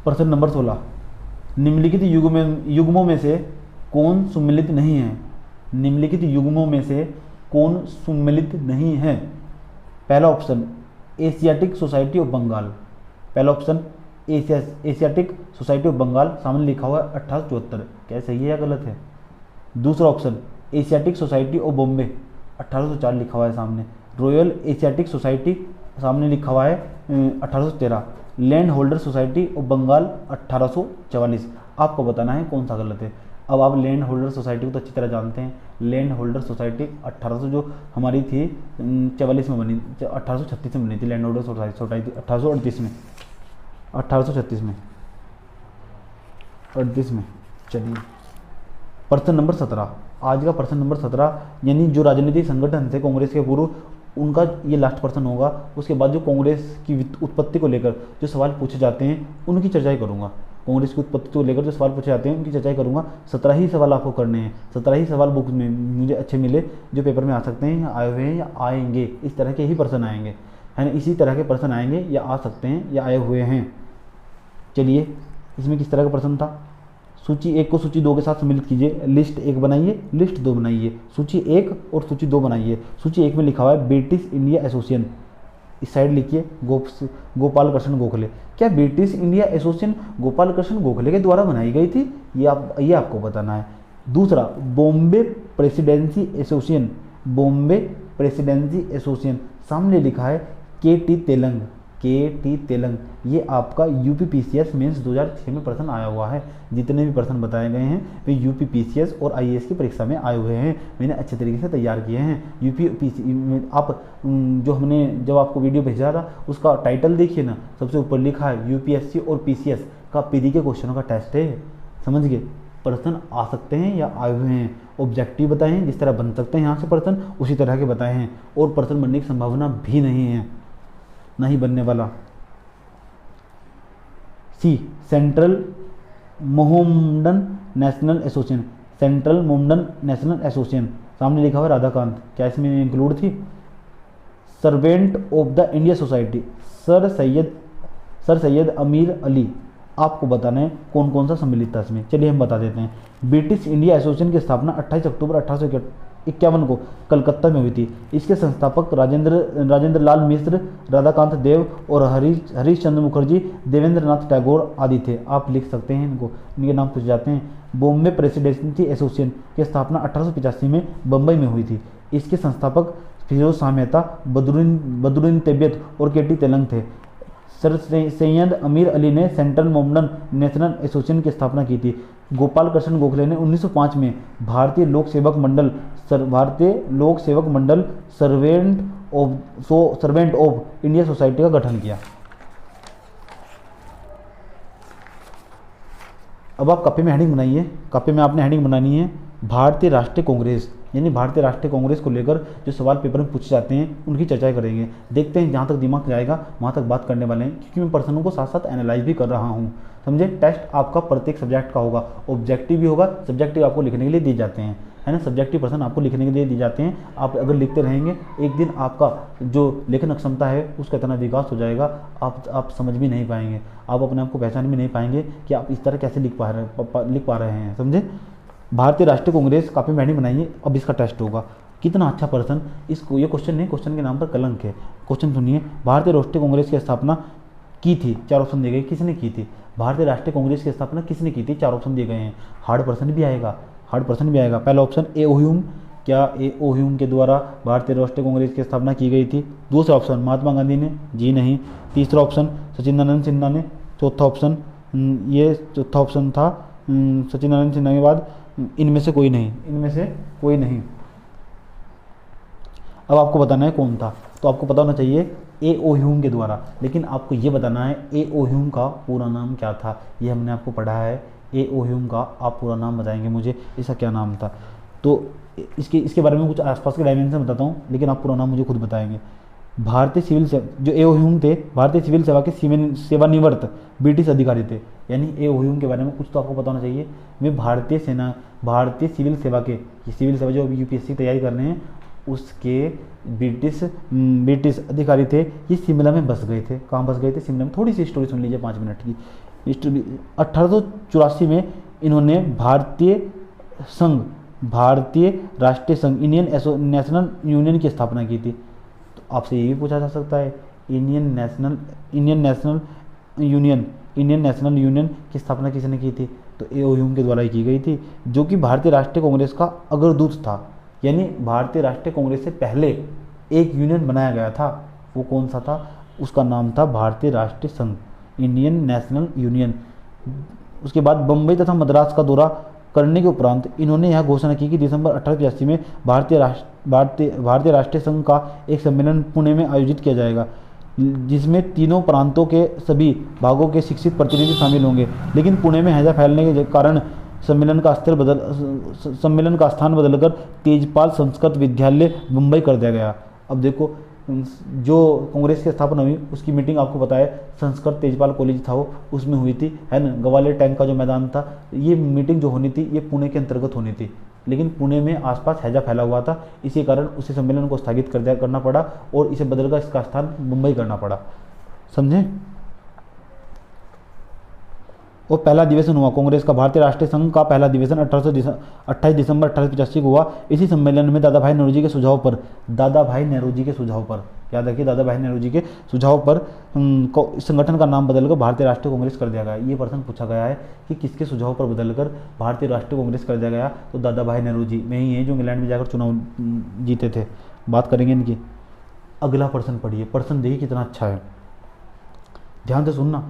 प्रश्न नंबर 16, निम्नलिखित युग्मों में से कौन सुमेलित नहीं है? निम्नलिखित युग्मों में से कौन सुमेलित नहीं है? पहला option Asiatic Society of Bengal, पहला option Asiatic Society of Bengal, सामने लिखा हुआ है 1874, क्या सही है या गलत है? दूसरा option Asiatic Society of Bombay, 1804 लिखा हुआ है सामने। रॉयल एशियाटिक सोसाइटी, सामने लिखा हुआ है 1813। Land holder society of Bengal 1844। आपको बताना है कौन सा गलत है। अब आप लैंड होल्डर सोसाइटी को तो अच्छी तरह जानते हैं। लैंड होल्डर सोसाइटी 1800 जो हमारी थी 44 में बनी, 1836 में बनी थी लैंड होल्डर सोसाइटी 1838 में, 1836 में, 38 में। चलिए प्रश्न नंबर 17, आज का प्रश्न नंबर 17, यानी जो राजनीतिक संगठन थे कांग्रेस के पूर्व, उनका ये लास्ट प्रश्न होगा। उसके बाद जो कांग्रेस की उत्पत्ति को लेकर जो सवाल पूछे जाते हैं उनकी चर्चाई करूंगा। कांग्रेस की उत्पत्ति को लेकर जो सवाल पूछे जाते हैं उनकी चर्चाई करूंगा। 17 ही सवाल आपको करने हैं। 17 ही सवाल बुक में मुझे अच्छे मिले जो पेपर में आ सकते हैं, या आए हुए हैं या आएंगे, इस तरह के ही प्रश्न आएंगे, है ना, इसी तरह के प्रश्न आएंगे या आ सकते हैं या आए हुए हैं। चलिए इसमें किस तरह का प्रश्न था? सूची 1 को सूची 2 के साथ सम्मिलित कीजिए। लिस्ट 1 बनाइए, लिस्ट 2 बनाइए, सूची 1 और सूची 2 बनाइए। सूची 1 में लिखा हुआ है ब्रिटिश इंडिया एसोसिएशन, इस साइड लिखिए गोपाल कृष्ण गोखले। क्या British India association Gopal Krishna Gokhale के द्वारा बनाई गई थी? ये आपको बताना है। दूसरा Bombay presidency association, Bombay presidency association, सामने लिखा है के टी तेलंग। ये आपका यूपीपीसीएस मेंस 2006 में प्रश्न आया हुआ है। जितने भी प्रश्न बताए गए हैं वे यूपीपीसीएस और आईएएस की परीक्षा में आए हुए हैं। मैंने अच्छे तरीके से तैयार किए हैं। यूपीपीसी आप जो हमने जब आपको वीडियो भेजा था उसका टाइटल देखिए ना, सबसे ऊपर लिखा है यूपीएससी और पीसीएस का पीडी के क्वेश्चनों का टेस्ट है। समझ गए? प्रश्न आ सकते हैं या आए हुए हैं। ऑब्जेक्टिव बताए हैं, जिस तरह बन सकते हैं यहाँ से प्रश्न उसी तरह के बताए हैं, और प्रश्न बनने की संभावना भी नहीं है, नहीं बनने वाला। C Central Mohammedan National Association, Central Mohammedan National Association, सामने लिखा हुआ राधाकांत, क्या इसमें इंक्लूड थी? Servant of the India Society, Sir Syed Ameer Ali. आपको बताना है कौन कौन सा सम्मिलित था इसमें। चलिए हम बता देते हैं। ब्रिटिश इंडिया एसोसिएशन की स्थापना 28 अक्टूबर 1851 को कलकत्ता में हुई थी। इसके संस्थापक राजेंद्र लाल मिश्र, राधाकांत देव और हरीश चंद्र मुखर्जी, देवेंद्र नाथ टैगोर आदि थे। आप लिख सकते हैं इनको, इनके नाम पूछे जाते हैं। बॉम्बे प्रेसिडेंसी एसोसिएशन की स्थापना 1885 में बम्बई में हुई थी। इसके संस्थापक फिरोज शाह मेहता, बदरुद्दीन तैयब और के.टी. तेलंग थे। सर सैयद अमीर अली ने सेंट्रल मोहम्मडन नेशनल एसोसिएशन की स्थापना की थी। गोपाल कृष्ण गोखले ने 1905 में भारतीय लोक सेवक मंडल सर्वेंट ऑफ इंडिया सोसाइटी का गठन किया। अब आप कॉपी में हेडिंग बनाइए। कॉपी में आपने हेडिंग बनानी है भारतीय राष्ट्रीय कांग्रेस, यानी भारतीय राष्ट्रीय कांग्रेस को लेकर जो सवाल पेपर में पूछे जाते हैं उनकी चर्चा करेंगे। देखते हैं जहाँ तक दिमाग जाएगा वहाँ तक बात करने वाले हैं, क्योंकि मैं प्रश्नों को साथ साथ एनालाइज भी कर रहा हूँ। समझे? टेस्ट आपका प्रत्येक सब्जेक्ट का होगा, ऑब्जेक्टिव भी होगा। सब्जेक्टिव आपको लिखने के लिए दिए जाते हैं, है ना, सब्जेक्टिव प्रश्न आपको लिखने के लिए दिए जाते हैं। आप अगर लिखते रहेंगे एक दिन आपका जो लेखन क्षमता है उसका इतना विकास हो जाएगा, आप समझ भी नहीं पाएंगे, आप अपने आप को पहचान भी नहीं पाएंगे कि आप इस तरह कैसे लिख पा रहे हैं। समझे? भारतीय राष्ट्रीय कांग्रेस कॉपी में हेडिंग बनाइए। अब इसका टेस्ट होगा। कितना अच्छा प्रश्न, इसको ये क्वेश्चन नहीं, क्वेश्चन के नाम पर कलंक है। क्वेश्चन सुनिए, भारतीय राष्ट्रीय कांग्रेस की स्थापना की थी, 4 ऑप्शन दिए गए, किसने की थी? भारतीय राष्ट्रीय कांग्रेस की स्थापना किसने की थी? 4 ऑप्शन दिए गए हैं। हार्ड प्रश्न भी आएगा, हार्ड प्रश्न भी आएगा। पहला ऑप्शन ए ओ ह्यूम, क्या ए ओ ह्यूम के द्वारा भारतीय राष्ट्रीय कांग्रेस की स्थापना की गई थी? दूसरा ऑप्शन महात्मा गांधी ने, जी नहीं। तीसरा ऑप्शन सचिदानंद सिन्हा ने। चौथा ऑप्शन चौथा ऑप्शन था सचिदानंद सिन्हा के बाद इनमें से कोई नहीं, इनमें से कोई नहीं। अब आपको बताना है कौन था, तो आपको पता होना चाहिए ए ओ ह्यूम के द्वारा, लेकिन आपको ये बताना है ए ओ ह्यूम का पूरा नाम क्या था। ये हमने आपको पढ़ा है, ए ओ ह्यूम का आप पूरा नाम बताएंगे मुझे, इसका क्या नाम था। तो इसके बारे में कुछ आसपास के डायमेंशन बताता हूँ, लेकिन आप पूरा नाम मुझे खुद बताएंगे। भारतीय सिविल सेवा, जो ए ओ ह्यूम थे भारतीय सिविल सेवा के सेवानिवृत्त ब्रिटिश अधिकारी थे। यानी ए ओ ह्यूम के बारे में कुछ तो आपको पता होना चाहिए। वे भारतीय सिविल सेवा के, सिविल सेवा जो यूपीएससी की तैयारी कर रहे हैं उसके ब्रिटिश अधिकारी थे, ये शिमला में बस गए थे। कहाँ बस गए थे? शिमला में। थोड़ी सी स्टोरी सुन लीजिए 5 मिनट की हिस्ट्री। 1884 में इन्होंने भारतीय राष्ट्रीय संघ इंडियन नेशनल यूनियन की स्थापना की थी। तो आपसे ये भी पूछा जा सकता है इंडियन नेशनल यूनियन की स्थापना किसने की थी? तो ए.ओ. ह्यूम के द्वारा ही की गई थी, जो कि भारतीय राष्ट्रीय कांग्रेस का अग्रदूत था। यानी भारतीय राष्ट्रीय कांग्रेस से पहले एक यूनियन बनाया गया था। वो कौन सा था? उसका नाम था भारतीय राष्ट्रीय संघ, इंडियन नेशनल यूनियन। उसके बाद बम्बई तथा मद्रास का दौरा करने के उपरांत इन्होंने यह घोषणा की कि दिसंबर 1885 में भारतीय राष्ट्रीय संघ का एक सम्मेलन पुणे में आयोजित किया जाएगा, जिसमें तीनों प्रांतों के सभी भागों के शिक्षित प्रतिनिधि शामिल होंगे। लेकिन पुणे में हैजा फैलने के कारण सम्मेलन का स्थान बदलकर तेजपाल संस्कृत विद्यालय मुंबई कर दिया गया। अब देखो, जो कांग्रेस की स्थापना हुई उसकी मीटिंग आपको पता है संस्कृत तेजपाल कॉलेज था वो, उसमें हुई थी, है ना। ग्वालियर टैंक का जो मैदान था, ये मीटिंग जो होनी थी ये पुणे के अंतर्गत होनी थी, लेकिन पुणे में आसपास हैजा फैला हुआ था। इसी कारण उसे सम्मेलन को स्थगित करना पड़ा और इसे बदलकर इसका स्थान मुंबई करना पड़ा। समझे? और पहला अधिवेशन हुआ कांग्रेस का, भारतीय राष्ट्रीय संघ का पहला अधिवेशन 28 दिसंबर 1885 को हुआ। इसी सम्मेलन में दादा भाई नेहरू जी के सुझाव पर, याद रखिए, दादा भाई नेहरू जी के सुझाव पर संगठन का नाम बदलकर भारतीय राष्ट्रीय कांग्रेस कर दिया गया। ये प्रश्न पूछा गया है कि किसके सुझाव पर बदलकर भारतीय राष्ट्रीय कांग्रेस कर दिया गया? तो दादा भाई नेहरू जी में ही है, जो इंग्लैंड में जाकर चुनाव जीते थे। बात करेंगे इनकी। अगला प्रश्न पढ़िए, प्रश्न देखिए कितना अच्छा है, ध्यान से सुनना,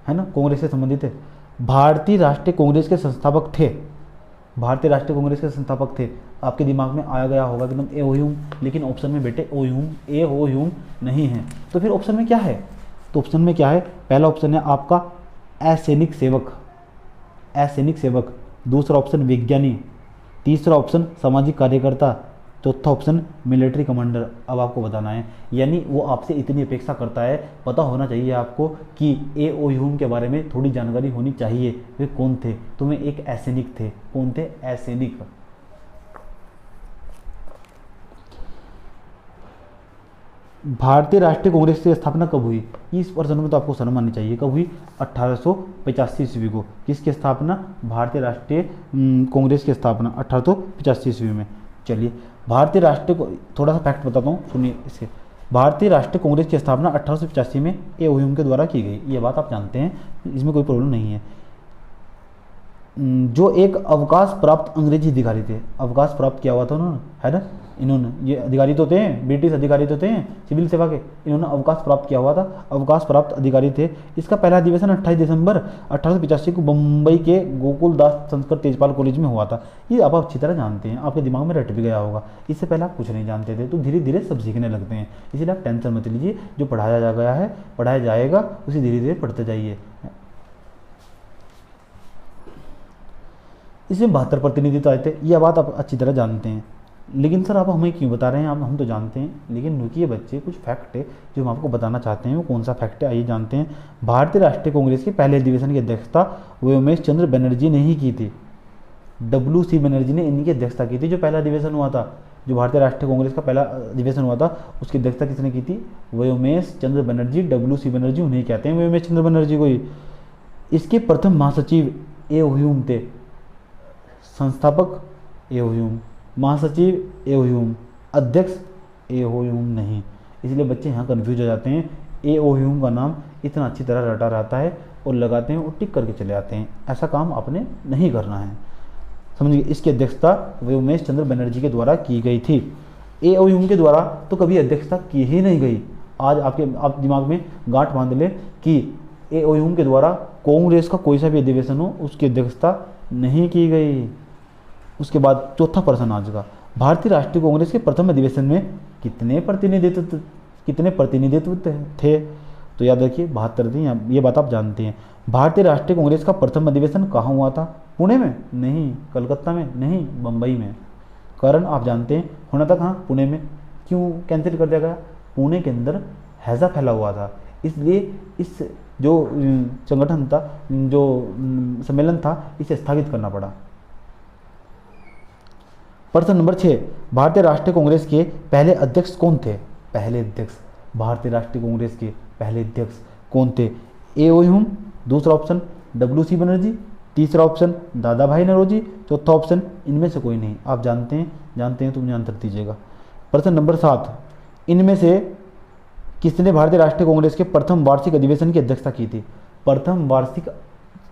है ना, कांग्रेस से संबंधित है। भारतीय राष्ट्रीय कांग्रेस के संस्थापक थे, आपके दिमाग में आया गया होगा एकदम ए.ओ. ह्यूम, लेकिन ऑप्शन में बेटे ए.ओ. ह्यूम नहीं है। तो फिर ऑप्शन में क्या है? तो ऑप्शन में क्या है? पहला ऑप्शन है आपका असैनिक सेवक, दूसरा ऑप्शन विज्ञानी, तीसरा ऑप्शन सामाजिक कार्यकर्ता, चौथा ऑप्शन मिलिट्री कमांडर। अब आपको बताना है, यानी वो आपसे इतनी अपेक्षा करता है, पता होना चाहिए आपको कि ए.ओ. ह्यूम के बारे में थोड़ी जानकारी होनी चाहिए। वे कौन थे? तो वे एक असैनिक थे। कौन थे? असैनिक। भारतीय राष्ट्रीय कांग्रेस की स्थापना कब हुई? इस प्रश्न में तो आपको शर्म आनी चाहिए। कब हुई? 1885 ईस्वी को। किसकी स्थापना? भारतीय राष्ट्रीय कांग्रेस की स्थापना 1885 ईस्वी में। चलिए, भारतीय राष्ट्रीय, थोड़ा सा फैक्ट बताता हूँ, सुनिए इसे। भारतीय राष्ट्रीय कांग्रेस की स्थापना 1885 में ए.ओ. ह्यूम के द्वारा की गई, ये बात आप जानते हैं, इसमें कोई प्रॉब्लम नहीं है। जो एक अवकाश प्राप्त अंग्रेजी अधिकारी थे, अवकाश प्राप्त किया हुआ था उन्होंने, है ना, इन्होंने, ये अधिकारी तो थे, ब्रिटिश अधिकारी तो थे सिविल सेवा के, इन्होंने अवकाश प्राप्त किया हुआ था, अवकाश प्राप्त अधिकारी थे। इसका पहला अधिवेशन 28 दिसंबर 1885 को मुंबई के गोकुलदास संस्कृत तेजपाल कॉलेज में हुआ था। ये आप अच्छी तरह जानते हैं, आपके दिमाग में रट भी गया होगा। इससे पहले आप कुछ नहीं जानते थे, तो धीरे धीरे सब सीखने लगते हैं, इसलिए आप टेंशन मत लीजिए, जो पढ़ाया गया है, पढ़ाया जाएगा, उसे धीरे धीरे पढ़ते जाइए। इसमें 72 प्रतिनिधित्व आए थे, यह बात आप अच्छी तरह जानते हैं। लेकिन सर आप हमें क्यों बता रहे हैं? हम तो जानते हैं, लेकिन रुकिए बच्चे, कुछ फैक्ट है जो हम आपको बताना चाहते हैं। वो कौन सा फैक्ट है, आइए जानते हैं। भारतीय राष्ट्रीय कांग्रेस के पहले अधिवेशन की अध्यक्षता व्योमेश चंद्र बनर्जी ने ही की थी। W.C. बनर्जी ने इनकी अध्यक्षता की थी। जो पहला अधिवेशन हुआ था, जो भारतीय राष्ट्रीय कांग्रेस का पहला अधिवेशन हुआ था, उसकी अध्यक्षता किसने की थी? व्योमेश चंद्र बनर्जी, W.C. बनर्जी उन्हें कहते हैं, व्योमेश चंद्र बनर्जी को ही। इसके प्रथम महासचिव ए.ओ. ह्यूम थे। संस्थापक ए.ओ. ह्यूम, महासचिव ए.ओ. ह्यूम, अध्यक्ष ए.ओ. ह्यूम नहीं। इसलिए बच्चे यहाँ कन्फ्यूज हो जाते हैं। ए.ओ. ह्यूम का नाम इतना अच्छी तरह रटा रहता है और लगाते हैं और टिक करके चले आते हैं। ऐसा काम आपने नहीं करना है, समझिए। इसकी अध्यक्षता व्योमेश चंद्र बनर्जी के द्वारा की गई थी। ए.ओ. ह्यूम के द्वारा तो कभी अध्यक्षता की ही नहीं गई। आज आप दिमाग में गांठ बांध लें कि ए.ओ. ह्यूम के द्वारा कांग्रेस का कोई सा भी अधिवेशन हो, उसकी अध्यक्षता नहीं की गई। उसके बाद चौथा प्रश्न आज का, भारतीय राष्ट्रीय कांग्रेस के प्रथम अधिवेशन में कितने प्रतिनिधित्व थे? तो याद रखिए 72 थे, ये बात आप जानते हैं। भारतीय राष्ट्रीय कांग्रेस का प्रथम अधिवेशन कहाँ हुआ था? पुणे में नहीं, कलकत्ता में नहीं, बम्बई में। कारण आप जानते हैं, होना था कहाँ? पुणे में। क्यों कैंसिल कर दिया गया? पुणे के अंदर हैजा फैला हुआ था, इसलिए इस जो संगठन था, जो सम्मेलन था, इसे स्थगित करना पड़ा। प्रश्न नंबर 6, भारतीय राष्ट्रीय कांग्रेस के पहले अध्यक्ष कौन थे? पहले अध्यक्ष, भारतीय राष्ट्रीय कांग्रेस के पहले अध्यक्ष कौन थे? ए ओ ह्यूम, दूसरा ऑप्शन WC बनर्जी, तीसरा ऑप्शन दादा भाई नौरोजी, चौथा ऑप्शन इनमें से कोई नहीं। आप जानते हैं तो मुझे आंसर दीजिएगा। प्रश्न नंबर 7, इनमें से किसने भारतीय राष्ट्रीय कांग्रेस के प्रथम वार्षिक अधिवेशन की अध्यक्षता की थी? प्रथम वार्षिक,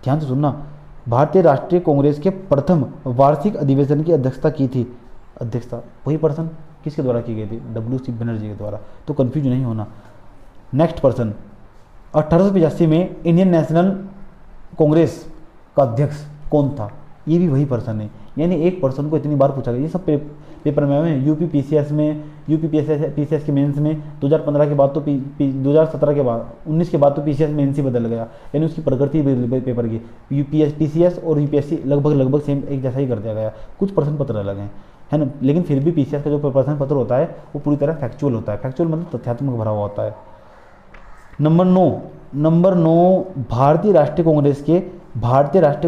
ध्यान से सुनना, भारतीय राष्ट्रीय कांग्रेस के प्रथम वार्षिक अधिवेशन की अध्यक्षता की थी। अध्यक्षता वही पर्सन किसके द्वारा की गई थी? WC बनर्जी के द्वारा। तो कंफ्यूज नहीं होना। नेक्स्ट प्रश्न, 1885 में इंडियन नेशनल कांग्रेस का अध्यक्ष कौन था? ये भी वही पर्सन है। यानी एक पर्सन को इतनी बार पूछा गया, ये सब पेपर में है। यूपी पीसीएस के मेंस में 2015 के बाद तो 2017 के बाद 19 के बाद तो पीसीएस मेंस ही बदल गया, यानी उसकी प्रकृति पेपर की पीसीएस और यूपीएससी लगभग सेम एक जैसा ही कर दिया गया। कुछ प्रश्न पत्र अलग हैं, है ना, लेकिन फिर भी पीसीएस का जो प्रश्न पत्र होता है वो पूरी तरह फैक्चुअल होता है। फैक्चुअल मतलब तथ्यात्मक भरा हुआ होता है। नंबर 9, भारतीय राष्ट्रीय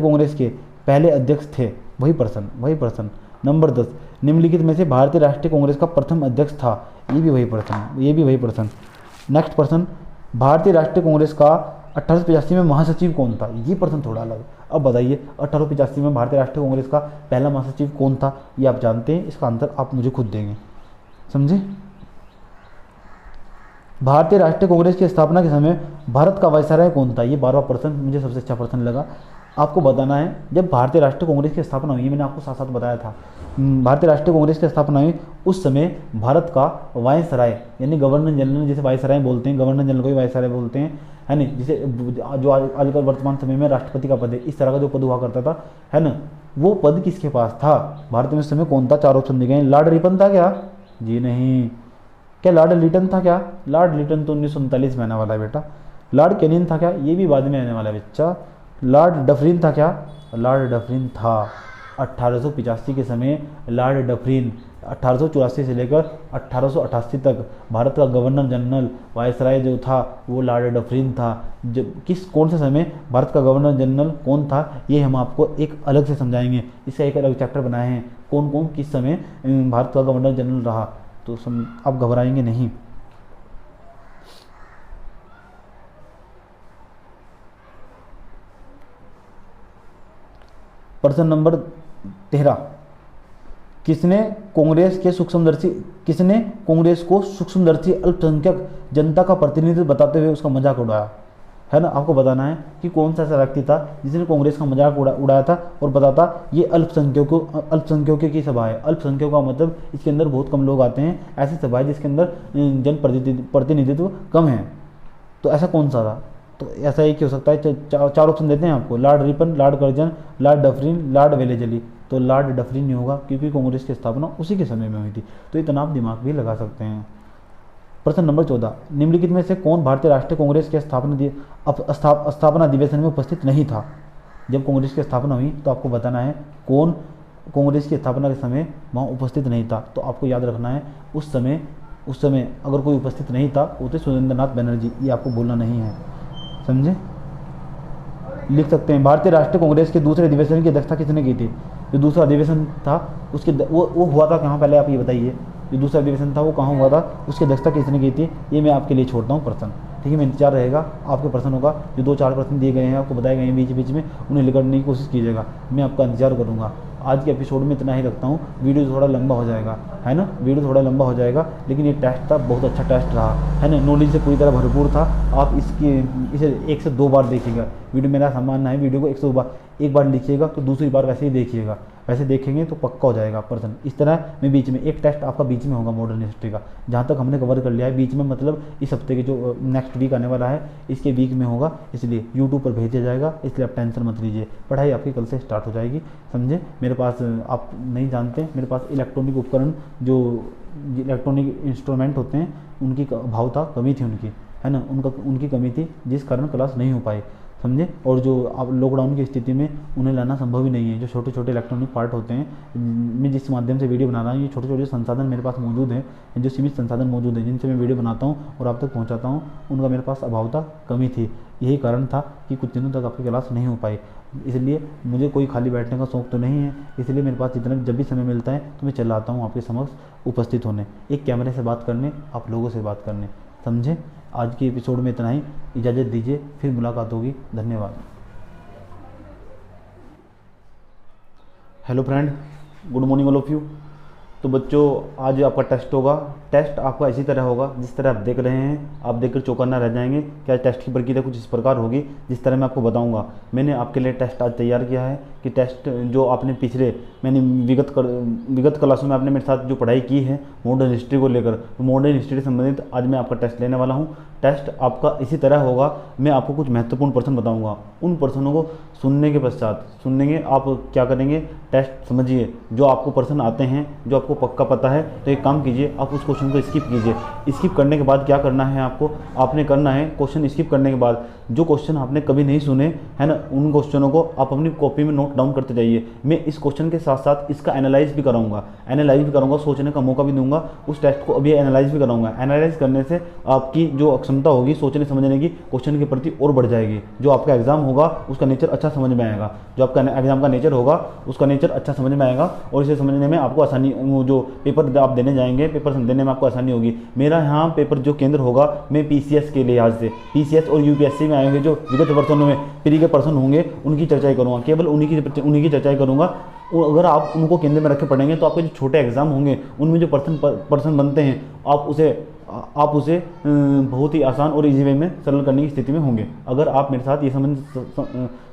कांग्रेस के पहले अध्यक्ष थे। वही पर्सन। नंबर 10, निम्नलिखित में से भारतीय राष्ट्रीय कांग्रेस का प्रथम अध्यक्ष था। ये भी वही पर्सन। नेक्स्ट पर्सन, भारतीय राष्ट्रीय कांग्रेस का 1885 में महासचिव कौन था? ये पर्सन थोड़ा अलग। अब बताइए 1885 में भारतीय राष्ट्रीय कांग्रेस का पहला महासचिव कौन था? ये आप जानते हैं, इसका आंसर आप मुझे खुद देंगे, समझे। भारतीय राष्ट्रीय कांग्रेस की स्थापना के समय भारत का वायसराय कौन था? ये 12वां पर्सन मुझे सबसे अच्छा पर्सन लगा। आपको बताना है जब भारतीय राष्ट्रीय कांग्रेस की स्थापना हुई, मैंने आपको साथ साथ बताया था, भारतीय राष्ट्रीय कांग्रेस की स्थापना हुई उस समय भारत का वायसराय यानी गवर्नर जनरल, जिसे वायसराय बोलते हैं, गवर्नर जनरल को भी वायसराय बोलते हैं, है ना, जिसे जो आजकल वर्तमान समय में राष्ट्रपति का पद है, इस तरह का जो पद हुआ करता था, है ना, वो पद किसके पास था? भारत में उस समय कौन था? 4 ऑप्शन दिए गए। लॉर्ड रिपन था क्या? जी नहीं। क्या लॉर्ड लिटन था क्या? लॉर्ड लिटन तो 1939 में आने वाला है बेटा। लॉर्ड कैनिंग था क्या? ये भी बाद में आने वाला है बच्चा। लॉर्ड डफरिन था क्या? लॉर्ड डफरिन था। 1885 के समय लॉर्ड डफरिन 1884 से लेकर 1888 तक भारत का गवर्नर जनरल वायसराय जो था वो लॉर्ड डफरिन था। जब कौन से समय भारत का गवर्नर जनरल कौन था, ये हम आपको एक अलग से समझाएंगे। इसका एक अलग चैप्टर बनाए हैं, कौन कौन किस समय भारत का गवर्नर जनरल रहा, तो आप घबराएंगे नहीं। प्रश्न नंबर 13, किसने कांग्रेस को सूक्ष्मदर्शी अल्पसंख्यक जनता का प्रतिनिधित्व बताते हुए उसका मजाक उड़ाया? है ना, आपको बताना है कि कौन सा ऐसा व्यक्ति था जिसने कांग्रेस का मजाक उड़ाया था और बताता ये अल्पसंख्यकों की सभा है। अल्पसंख्यकों का मतलब इसके अंदर बहुत कम लोग आते हैं, ऐसी सभा है जिसके अंदर जन प्रतिनिधित्व कम है। तो ऐसा कौन सा था? तो ऐसा एक ही हो सकता है। 4 ऑप्शन देते हैं आपको, Lord Ripon, Lord Curzon, Lord Dufferin, Lord Wellesley. तो लॉर्ड डफरिन नहीं होगा क्योंकि कांग्रेस की स्थापना उसी के समय में हुई थी। तो इतना आप दिमाग भी लगा सकते हैं। प्रश्न नंबर 14, निम्नलिखित में से कौन भारतीय राष्ट्रीय कांग्रेस के स्थापना अधिवेशन में उपस्थित नहीं था? जब कांग्रेस की स्थापना हुई तो आपको बताना है कौन कांग्रेस की स्थापना के समय वहाँ उपस्थित नहीं था। तो आपको याद रखना है उस समय अगर कोई उपस्थित नहीं था वो थे सुरेंद्रनाथ बनर्जी। ये आपको भूलना नहीं है, समझे। लिख सकते हैं भारतीय राष्ट्रीय कांग्रेस के दूसरे अधिवेशन की अध्यक्षता किसने की थी? जो दूसरा अधिवेशन था उसके वो हुआ था कहाँ, पहले आप ये बताइए। जो दूसरा अधिवेशन था वो कहाँ हुआ था, उसकी अध्यक्षता किसने की थी? ये मैं आपके लिए छोड़ता हूँ प्रश्न, ठीक है। मैं इंतजार रहेगा आपके प्रश्न होगा। जो 2-4 प्रश्न दिए गए हैं आपको बताए गए हैं बीच में, उन्हें लिखने की कोशिश कीजिएगा। मैं आपका इंतजार करूँगा। आज के एपिसोड में इतना ही रखता हूँ, वीडियो थोड़ा लंबा हो जाएगा, है ना, वीडियो थोड़ा लंबा हो जाएगा, लेकिन ये टेस्ट था, बहुत अच्छा टेस्ट रहा, है ना, नॉलेज से पूरी तरह भरपूर था। आप इसे 1 से 2 बार देखिएगा। वीडियो मेरा सामान है, वीडियो को 1 से 2 बार, एक बार लिखिएगा तो दूसरी बार वैसे ही देखिएगा। वैसे देखेंगे तो पक्का हो जाएगा प्रश्न। इस तरह मैं बीच में एक टेस्ट आपका बीच में होगा मॉडर्न हिस्ट्री का, जहाँ तक हमने कवर कर लिया है बीच में, मतलब इस हफ्ते के जो नेक्स्ट वीक आने वाला है इसके वीक में होगा, इसलिए यूट्यूब पर भेजा जाएगा। इसलिए आप टेंशन मत लीजिए, पढ़ाई आपकी कल से स्टार्ट हो जाएगी, समझे। मेरे पास आप नहीं जानते, मेरे पास इलेक्ट्रॉनिक उपकरण जो इलेक्ट्रॉनिक इंस्ट्रूमेंट होते हैं उनकी कमी थी उनकी, है ना, उनकी कमी थी जिस कारण क्लास नहीं हो पाई। समझे। और जो अब लॉकडाउन की स्थिति में उन्हें लाना संभव ही नहीं है। जो छोटे छोटे इलेक्ट्रॉनिक पार्ट होते हैं, मैं जिस माध्यम से वीडियो बना रहा हूँ, ये छोटे छोटे संसाधन मेरे पास मौजूद हैं, जो सीमित संसाधन मौजूद हैं जिनसे मैं वीडियो बनाता हूँ और आप तक पहुँचाता हूँ, उनका मेरे पास अभाव था, कमी थी। यही कारण था कि कुछ दिनों तक आपकी क्लास नहीं हो पाई। इसलिए मुझे कोई खाली बैठने का शौक़ तो नहीं है, इसलिए मेरे पास जितना जब भी समय मिलता है तो मैं चला आता हूँ आपके समक्ष उपस्थित होने, एक कैमरे से बात करने, आप लोगों से बात करने, समझे। आज के एपिसोड में इतना ही, इजाज़त दीजिए, फिर मुलाकात होगी। धन्यवाद। Hello friend, good morning all of you. तो बच्चों, आज आपका टेस्ट होगा। टेस्ट आपका इसी तरह होगा जिस तरह आप देख रहे हैं। आप देखकर चौकन्ना रह जाएंगे। क्या टेस्ट की प्रक्रिया कुछ इस प्रकार होगी जिस तरह मैं आपको बताऊंगा। मैंने आपके लिए टेस्ट आज तैयार किया है कि टेस्ट जो आपने मैंने विगत क्लासों में आपने मेरे साथ जो पढ़ाई की है मॉडर्न हिस्ट्री को लेकर, तो मॉडर्न हिस्ट्री से संबंधित आज मैं आपका टेस्ट लेने वाला हूँ। टेस्ट आपका इसी तरह होगा। मैं आपको कुछ महत्वपूर्ण प्रश्न बताऊँगा, उन प्रश्नों को सुनने के पश्चात आप क्या करेंगे, टेस्ट समझिए। जो आपको प्रश्न आते हैं, जो आपको पक्का पता है, तो एक काम कीजिए, आप उस क्वेश्चन को स्किप कीजिए। स्किप करने के बाद क्या करना है आपने करना है, क्वेश्चन स्किप करने के बाद जो क्वेश्चन आपने कभी नहीं सुने है ना, उन क्वेश्चनों को आप अपनी कॉपी में नोट डाउन करते जाइए। मैं इस क्वेश्चन के साथ साथ इसका एनालाइज भी कराऊंगा, सोचने का मौका भी दूंगा। उस टेस्ट को अभी एनालाइज भी कराऊंगा। एनालाइज करने से आपकी जो क्षमता होगी सोचने समझने की, क्वेश्चन के प्रति और बढ़ जाएगी। जो आपका एग्जाम होगा उसका नेचर अच्छा समझ में आएगा, जो आपका एग्जाम का नेचर होगा उसका नेचर अच्छा समझ में आएगा, और इसे समझने में आपको आसानी, वो जो पेपर आप देने जाएंगे, पेपर देने में आपको आसानी होगी। मेरा यहाँ पेपर जो केंद्र होगा, मैं पीसीएस के लिहाज से, पीसीएस और यूपीएससी में आएंगे जो विगत वर्षों में प्री के पर्सन होंगे, उनकी चर्चा करूँगा, केवल उन्हीं की चर्चा करूँगा। अगर आप उनको केंद्र में रख के पढ़ेंगे तो आपके जो छोटे एग्जाम होंगे उनमें जो पर्सन बनते हैं, आप उसे बहुत ही आसान और इजी वे में सरल करने की स्थिति में होंगे, अगर आप मेरे साथ ये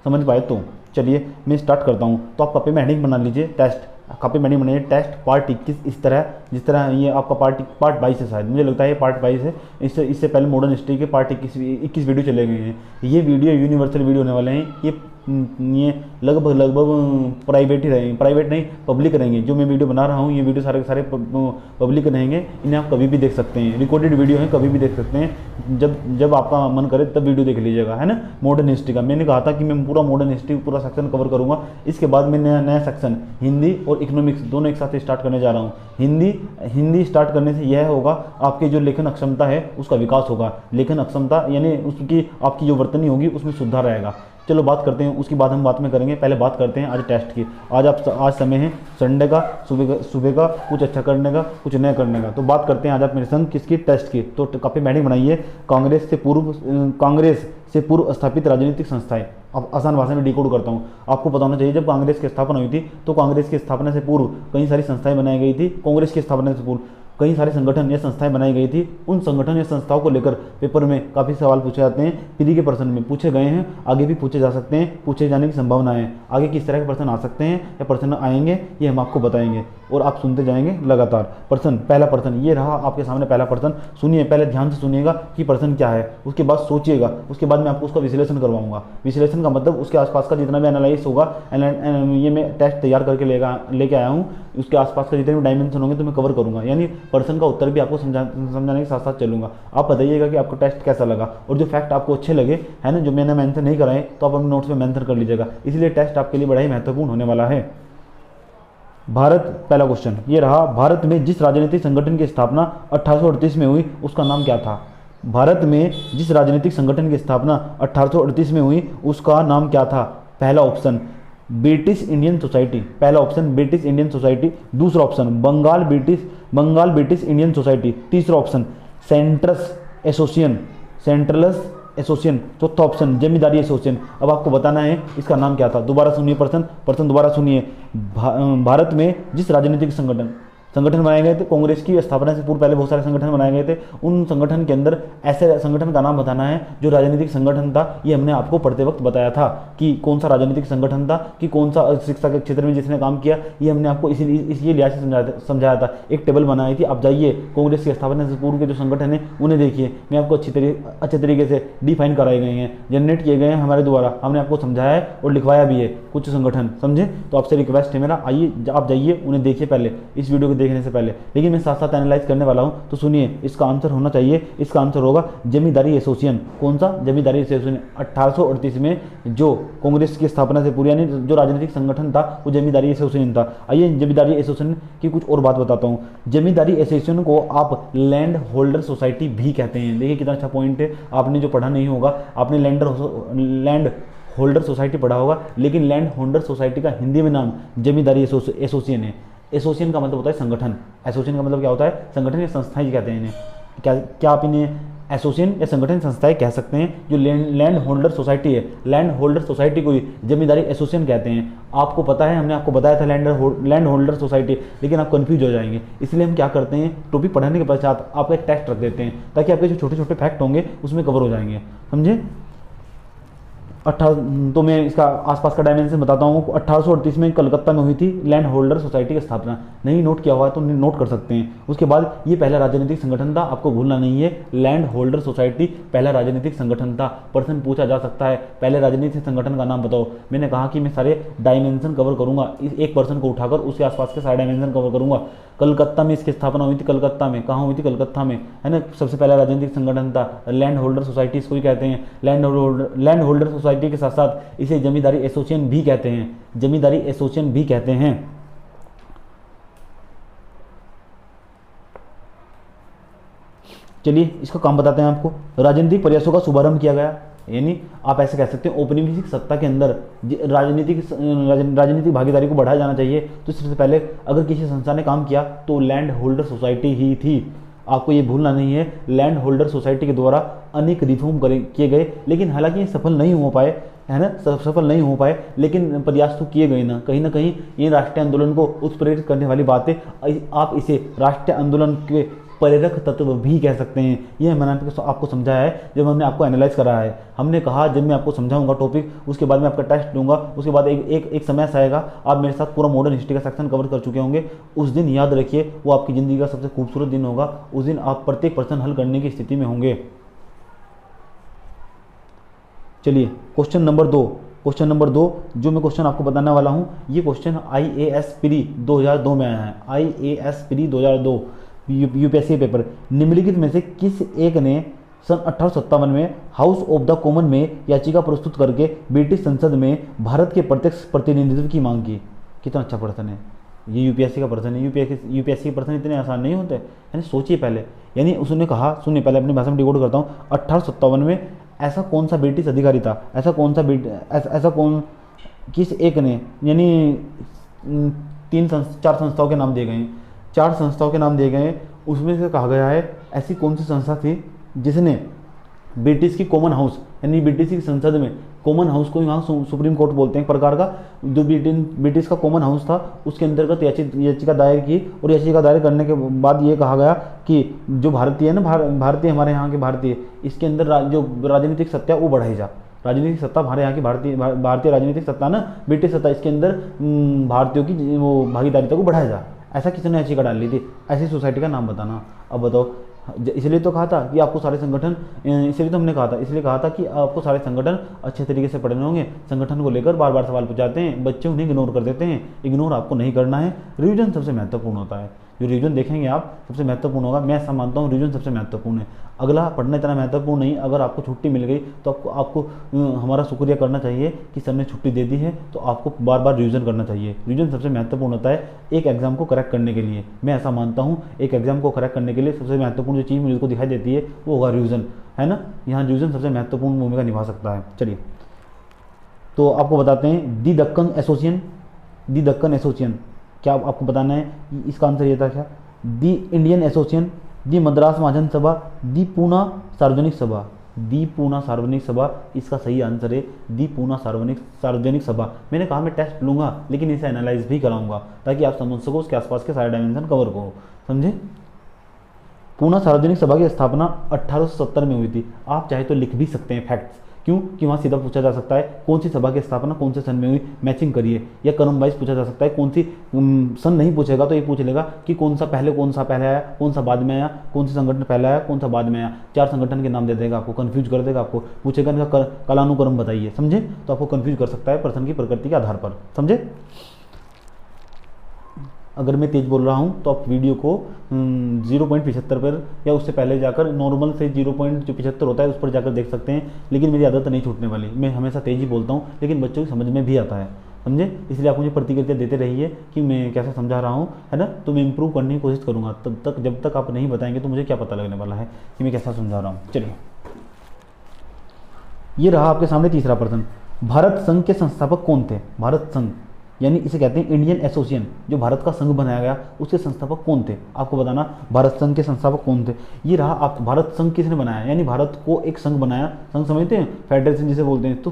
समझ पाए तो। चलिए मैं स्टार्ट करता हूँ। तो आप कॉपी में हेडिंग बना लीजिए, टेस्ट, कॉपी में हेडिंग बनाइए, टेस्ट पार्ट 21, इस तरह जिस तरह ये आपका पार्ट 22 है, शायद मुझे लगता है ये पार्ट 22 है। इससे पहले मॉडर्न हिस्ट्री के पार्ट 21 वीडियो चले गए हैं। ये वीडियो यूनिवर्सल वीडियो होने वाले हैं। ये लगभग प्राइवेट ही रहेंगे, प्राइवेट नहीं पब्लिक रहेंगे। जो मैं वीडियो बना रहा हूँ ये वीडियो सारे के सारे पब्लिक रहेंगे। इन्हें आप कभी भी देख सकते हैं, रिकॉर्डेड वीडियो है, कभी भी देख सकते हैं। जब आपका मन करे तब वीडियो देख लीजिएगा, है ना। मॉडर्न हिस्ट्री का मैंने कहा था कि मैं पूरा मॉडर्न हिस्ट्री पूरा सेक्शन कवर करूँगा। इसके बाद मैं नया सेक्शन हिंदी और इकोनॉमिक्स दोनों एक साथ स्टार्ट करने जा रहा हूँ। हिंदी स्टार्ट करने से यह होगा, आपकी जो लेखन अक्षमता है उसका विकास होगा। लेखन अक्षमता यानी उसकी आपकी जो वर्तनी होगी उसमें सुधार आएगा। चलो बात करते हैं, उसकी बाद हम बात में करेंगे। पहले बात करते हैं आज टेस्ट की। आज समय है संडे का, सुबह का कुछ अच्छा करने का, कुछ नया करने का। तो बात करते हैं आज आप मेरे संग किसकी, टेस्ट की। तो कॉपी में हेडिंग बनाइए, कांग्रेस से पूर्व स्थापित राजनीतिक संस्थाएं। अब आसान भाषा में डिकोड करता हूँ। आपको पता होना चाहिए जब कांग्रेस की स्थापना हुई थी तो कांग्रेस की स्थापना से पूर्व कई सारी संस्थाएं बनाई गई थी। कांग्रेस की स्थापना से पूर्व कई सारे संगठन या संस्थाएं बनाई गई थी। उन संगठन या संस्थाओं को लेकर पेपर में काफ़ी सवाल पूछे जाते हैं। प्री के प्रश्न में पूछे गए हैं, आगे भी पूछे जा सकते हैं, पूछे जाने की संभावना है। आगे किस तरह के प्रश्न आ सकते हैं या प्रश्न आएंगे ये हम आपको बताएंगे और आप सुनते जाएंगे लगातार। पहला प्रश्न ये रहा आपके सामने। पहला प्रश्न सुनिए, पहले ध्यान से सुनिएगा कि प्रश्न क्या है, उसके बाद सोचिएगा, उसके बाद मैं आपको उसका विश्लेषण करवाऊंगा। विश्लेषण का मतलब उसके आसपास का जितना भी एनालाइज होगा, ये मैं टेस्ट तैयार करके लेके आया हूँ, उसके आसपास का जितने भी डायमेंशन होंगे तो मैं कवर करूँगा। यानी प्रश्न का उत्तर भी आपको समझाने के साथ साथ चलूंगा। आप बताइएगा कि आपको टेस्ट कैसा लगा, और जो फैक्ट आपको अच्छे लगे है ना, जो मैंने मेंशन नहीं कराए, तो आप अपने नोट्स में मेंशन कर लीजिएगा। इसलिए टेस्ट आपके लिए बड़ा ही महत्वपूर्ण होने वाला है। पहला क्वेश्चन ये रहा, भारत में जिस राजनीतिक संगठन की स्थापना 1838 में हुई उसका नाम क्या था। भारत में जिस राजनीतिक संगठन की स्थापना 1838 में हुई उसका नाम क्या था। पहला ऑप्शन ब्रिटिश इंडियन सोसाइटी, पहला ऑप्शन ब्रिटिश इंडियन सोसाइटी। दूसरा option Bengal British Indian society. तीसरा ऑप्शन सेंट्रलस एसोसिएशन। चौथा ऑप्शन जमींदारी एसोसिएशन। अब आपको बताना है इसका नाम क्या था। दोबारा सुनिए प्रश्न दोबारा सुनिए। भारत में जिस राजनीतिक संगठन बनाए गए थे, कांग्रेस की स्थापना से पूर्व पहले बहुत सारे संगठन बनाए गए थे। उन संगठन के अंदर ऐसे संगठन का नाम बताना है जो राजनीतिक संगठन था। ये हमने आपको पढ़ते वक्त बताया था कि कौन सा राजनीतिक संगठन था, कि कौन सा शिक्षा के क्षेत्र में जिसने काम किया। ये हमने आपको इसलिए लिहाज से समझाया था। एक टेबल बनाई थी, आप जाइए कांग्रेस की स्थापना से पूर्व के जो संगठन है उन्हें देखिए। मैं आपको अच्छे तरीके से डिफाइन कराए गए हैं, जनरेट किए गए हैं हमारे द्वारा। हमने आपको समझाया है और लिखवाया भी है कुछ संगठन, समझे। तो आपसे रिक्वेस्ट है मेरा, आइए आप जाइए उन्हें देखिए, पहले इस वीडियो को देखने से पहले, लेकिन मैं साथ साथ एनालाइज करने वाला हूँ। तो सुनिए, इसका आंसर होना चाहिए, इसका आंसर होगा जमींदारी एसोसिएशन। कौन सा? जमींदारी एसोसिएशन। 1838 में जो कांग्रेस की स्थापना से पूर्व, यानी जो राजनीतिक संगठन था वो जमींदारी एसोसिएशन था। आइए जमींदारी एसोसिएशन की कुछ और बात बताता हूँ। जमींदारी एसोसिएशन को आप लैंड होल्डर सोसाइटी भी कहते हैं। देखिए कितना अच्छा पॉइंट है, आपने जो पढ़ा नहीं होगा, आपने लैंड होल्डर सोसाइटी पढ़ा होगा, लेकिन लैंड होल्डर सोसाइटी का हिंदी में नाम जमींदारी एसोसिएशन है। एसोसिएशन का मतलब होता है संगठन। एसोसिएशन का मतलब क्या होता है? संगठन या संस्थाएं कहते हैं इन्हें। क्या आप इन्हें एसोसिएशन या संगठन संस्थाएं कह सकते हैं? जो लैंड होल्डर सोसाइटी है, लैंड होल्डर सोसाइटी को ही जमींदारी एसोसिएशन कहते हैं। आपको पता है, हमने आपको बताया था लैंड होल्डर सोसाइटी, लेकिन आप कंफ्यूज हो जाएंगे। इसलिए हम क्या करते हैं, टॉपिक पढ़ाने के पश्चात आपका एक टेस्ट रख देते हैं, ताकि आपके जो छोटे छोटे फैक्ट होंगे उसमें कवर हो जाएंगे, समझे। तो मैं इसका आसपास का डायमेंशन बताता हूँ। 1838 में कलकत्ता में हुई थी लैंड होल्डर सोसाइटी की स्थापना। नहीं नोट किया हुआ है तो नोट कर सकते हैं। उसके बाद ये पहला राजनीतिक संगठन था, आपको भूलना नहीं है, लैंड होल्डर सोसाइटी पहला राजनीतिक संगठन था। प्रश्न पूछा जा सकता है, पहले राजनीतिक संगठन का नाम बताओ। मैंने कहा कि मैं सारे डायमेंशन कवर करूंगा, एक पर्सन को उठाकर उसके आसपास के सारे डायमेंशन कवर करूंगा। कलकत्ता में इसकी स्थापना हुई थी। कलकत्ता में कहाँ हुई थी? कलकत्ता में, है ना। सबसे पहला राजनीतिक संगठन था लैंड होल्डर सोसाइटी, इसको ही कहते हैं। लैंड होल्डर सोसाइटी के साथ साथ इसे जमींदारी एसोसिएशन भी कहते हैं। जमींदारी एसोसिएशन भी कहते हैं। चलिए इसका काम बताते हैं आपको। राजनीतिक प्रयासों का शुभारंभ किया गया, यानी आप ऐसे कह सकते हैं औपनिवेशिक सत्ता के अंदर राजनीतिक भागीदारी को बढ़ाया जाना चाहिए। तो सबसे पहले अगर किसी संस्था ने काम किया तो लैंड होल्डर सोसाइटी ही थी। आपको ये भूलना नहीं है, लैंड होल्डर सोसाइटी के द्वारा अनेक रिफॉर्म किए गए, लेकिन हालांकि ये सफल नहीं हो पाए, है ना, सफल नहीं हो पाए, लेकिन प्रयास तो किए गए ना। कहीं कहीं ये राष्ट्रीय आंदोलन को उत्प्रेरित करने वाली बातें, आप इसे राष्ट्रीय आंदोलन के प्रेरक तत्व भी कह सकते हैं। ये मैंने आपको समझाया है जब हमने आपको एनालाइज करा है। हमने कहा जब मैं आपको समझाऊंगा टॉपिक, उसके बाद मैं आपका टेस्ट लूंगा, उसके बाद एक समय ऐसा आएगा आप मेरे साथ पूरा मॉडर्न हिस्ट्री का सेक्शन कवर कर चुके होंगे। उस दिन याद रखिए वो आपकी ज़िंदगी का सबसे खूबसूरत दिन होगा। उस दिन आप प्रत्येक प्रश्न हल करने की स्थिति में होंगे। चलिए क्वेश्चन नंबर 2 जो मैं क्वेश्चन आपको बताने वाला हूँ, ये क्वेश्चन IAS प्री 2002 में आया है। IAS pre 2002 UPSC paper. निम्नलिखित में से किस एक ने सन 1857 में हाउस ऑफ द कॉमन में याचिका प्रस्तुत करके ब्रिटिश संसद में भारत के प्रत्यक्ष प्रतिनिधित्व की मांग की? कितना अच्छा प्रश्न है ये, यूपीएससी का प्रश्न है। यूपीएससी के प्रश्न इतने आसान नहीं होते, यानी सोचिए पहले। यानी उसने कहा, सुनिए पहले अपनी भाषा में डिकोड करता हूँ। 1857 में ऐसा कौन सा ब्रिटिश अधिकारी था, किस एक ने, यानी 4 संस्थाओं के नाम दिए गए हैं। 4 संस्थाओं के नाम दिए गए हैं, उसमें से कहा गया है ऐसी कौन सी संस्था थी जिसने ब्रिटिश की कॉमन हाउस, यानी ब्रिटिश की संसद में, कॉमन हाउस को यहाँ सुप्रीम कोर्ट बोलते हैं एक प्रकार का, जो ब्रिटिश का कॉमन हाउस था उसके अंतर्गत याचिका दायर की। और याचिका दायर करने के बाद ये कहा गया कि जो भारतीय है ना, भारतीय हमारे यहाँ के भारतीय, इसके अंदर जो राजनीतिक सत्ता वो बढ़ाई जा। राजनीतिक सत्ता हमारे यहाँ की भारतीय राजनीतिक सत्ता ना, ब्रिटिश सत्ता, इसके अंदर भारतीयों की वो भागीदारिता को बढ़ाया जा। ऐसा किसने याचिका डाल ली थी? ऐसी सोसाइटी का नाम बताना। अब बताओ, इसलिए तो कहा था कि आपको सारे संगठन, इसलिए तो हमने कहा था, इसलिए कहा था कि आपको सारे संगठन अच्छे तरीके से पढ़ने होंगे। संगठन को लेकर बार बार सवाल पूछाते हैं, बच्चे उन्हें इग्नोर कर देते हैं। इग्नोर आपको नहीं करना है, रिवीजन सबसे महत्वपूर्ण होता है। जो रिवीजन देखेंगे आप सबसे महत्वपूर्ण होगा। मैं ऐसा मानता हूँ रिवीजन सबसे महत्वपूर्ण है। अगला पढ़ना इतना महत्वपूर्ण नहीं। अगर आपको छुट्टी मिल गई तो आपको हमारा शुक्रिया करना चाहिए कि सर ने छुट्टी दे दी है, तो आपको बार बार रिवीजन करना चाहिए। रिवीजन सबसे महत्वपूर्ण होता है एक एग्जाम को करेक्ट करने के लिए। मैं ऐसा मानता हूँ एक एग्जाम को करेक्ट करने के लिए सबसे महत्वपूर्ण जो चीज़ मुझको दिखाई देती है वो होगा रिवीजन, है ना। यहाँ रिवीजन सबसे महत्वपूर्ण भूमिका निभा सकता है। चलिए तो आपको बताते हैं दी दक्कन एसोसिएशन। क्या आपको बताना है? इसका आंसर ये था क्या? दी इंडियन एसोसिएशन, दी मद्रास महाजन सभा, दी पूना सार्वजनिक सभा। दी पूना सार्वजनिक सभा इसका सही आंसर है। दी पूना सार्वजनिक सभा। मैंने कहा मैं टेस्ट लूंगा लेकिन इसे एनालाइज भी कराऊंगा ताकि आप समझ सको उसके आसपास के सारे डायमेंशन कवर करो, समझे। पूना सार्वजनिक सभा की स्थापना 1870 में हुई थी। आप चाहे तो लिख भी सकते हैं फैक्ट्स, क्यों कि वहाँ सीधा पूछा जा सकता है कौन सी सभा की स्थापना कौन से सन में हुई, मैचिंग करिए। या क्रम वाइज पूछा जा सकता है, कौन सी सन नहीं पूछेगा तो ये पूछ लेगा कि कौन सा पहले आया, कौन सा बाद में आया, कौन सा संगठन पहले आया, कौन सा बाद में आया। 4 संगठन के नाम दे देगा, आपको कंफ्यूज कर देगा। आपको पूछेगा इनका कालानुक्रम बताइए, समझे। तो आपको कंफ्यूज कर सकता है प्रश्न की प्रकृति के आधार पर, समझे। अगर मैं तेज़ बोल रहा हूँ तो आप वीडियो को 0.75 पर या उससे पहले जाकर नॉर्मल से 0.75 होता है उस पर जाकर देख सकते हैं, लेकिन मेरी आदत नहीं छूटने वाली, मैं हमेशा तेज़ ही बोलता हूँ, लेकिन बच्चों की समझ में भी आता है, समझे। इसलिए आप मुझे प्रतिक्रिया देते रहिए कि मैं कैसा समझा रहा हूँ, है ना। तो मैं इंप्रूव करने की कोशिश करूँगा, तब तक जब तक आप नहीं बताएंगे तो मुझे क्या पता लगने वाला है कि मैं कैसा समझा रहा हूँ। चलिए, ये रहा आपके सामने तीसरा प्रश्न। भारत संघ के संस्थापक कौन थे? भारत संघ यानी इसे कहते हैं इंडियन एसोसिएशन, जो भारत का संघ बनाया गया उसके संस्थापक कौन थे, आपको बताना। भारत संघ के संस्थापक कौन थे? ये रहा। आप भारत संघ किसने बनाया, यानी भारत को एक संघ बनाया, संघ समझते हैं, फेडरेशन जिसे बोलते हैं, तो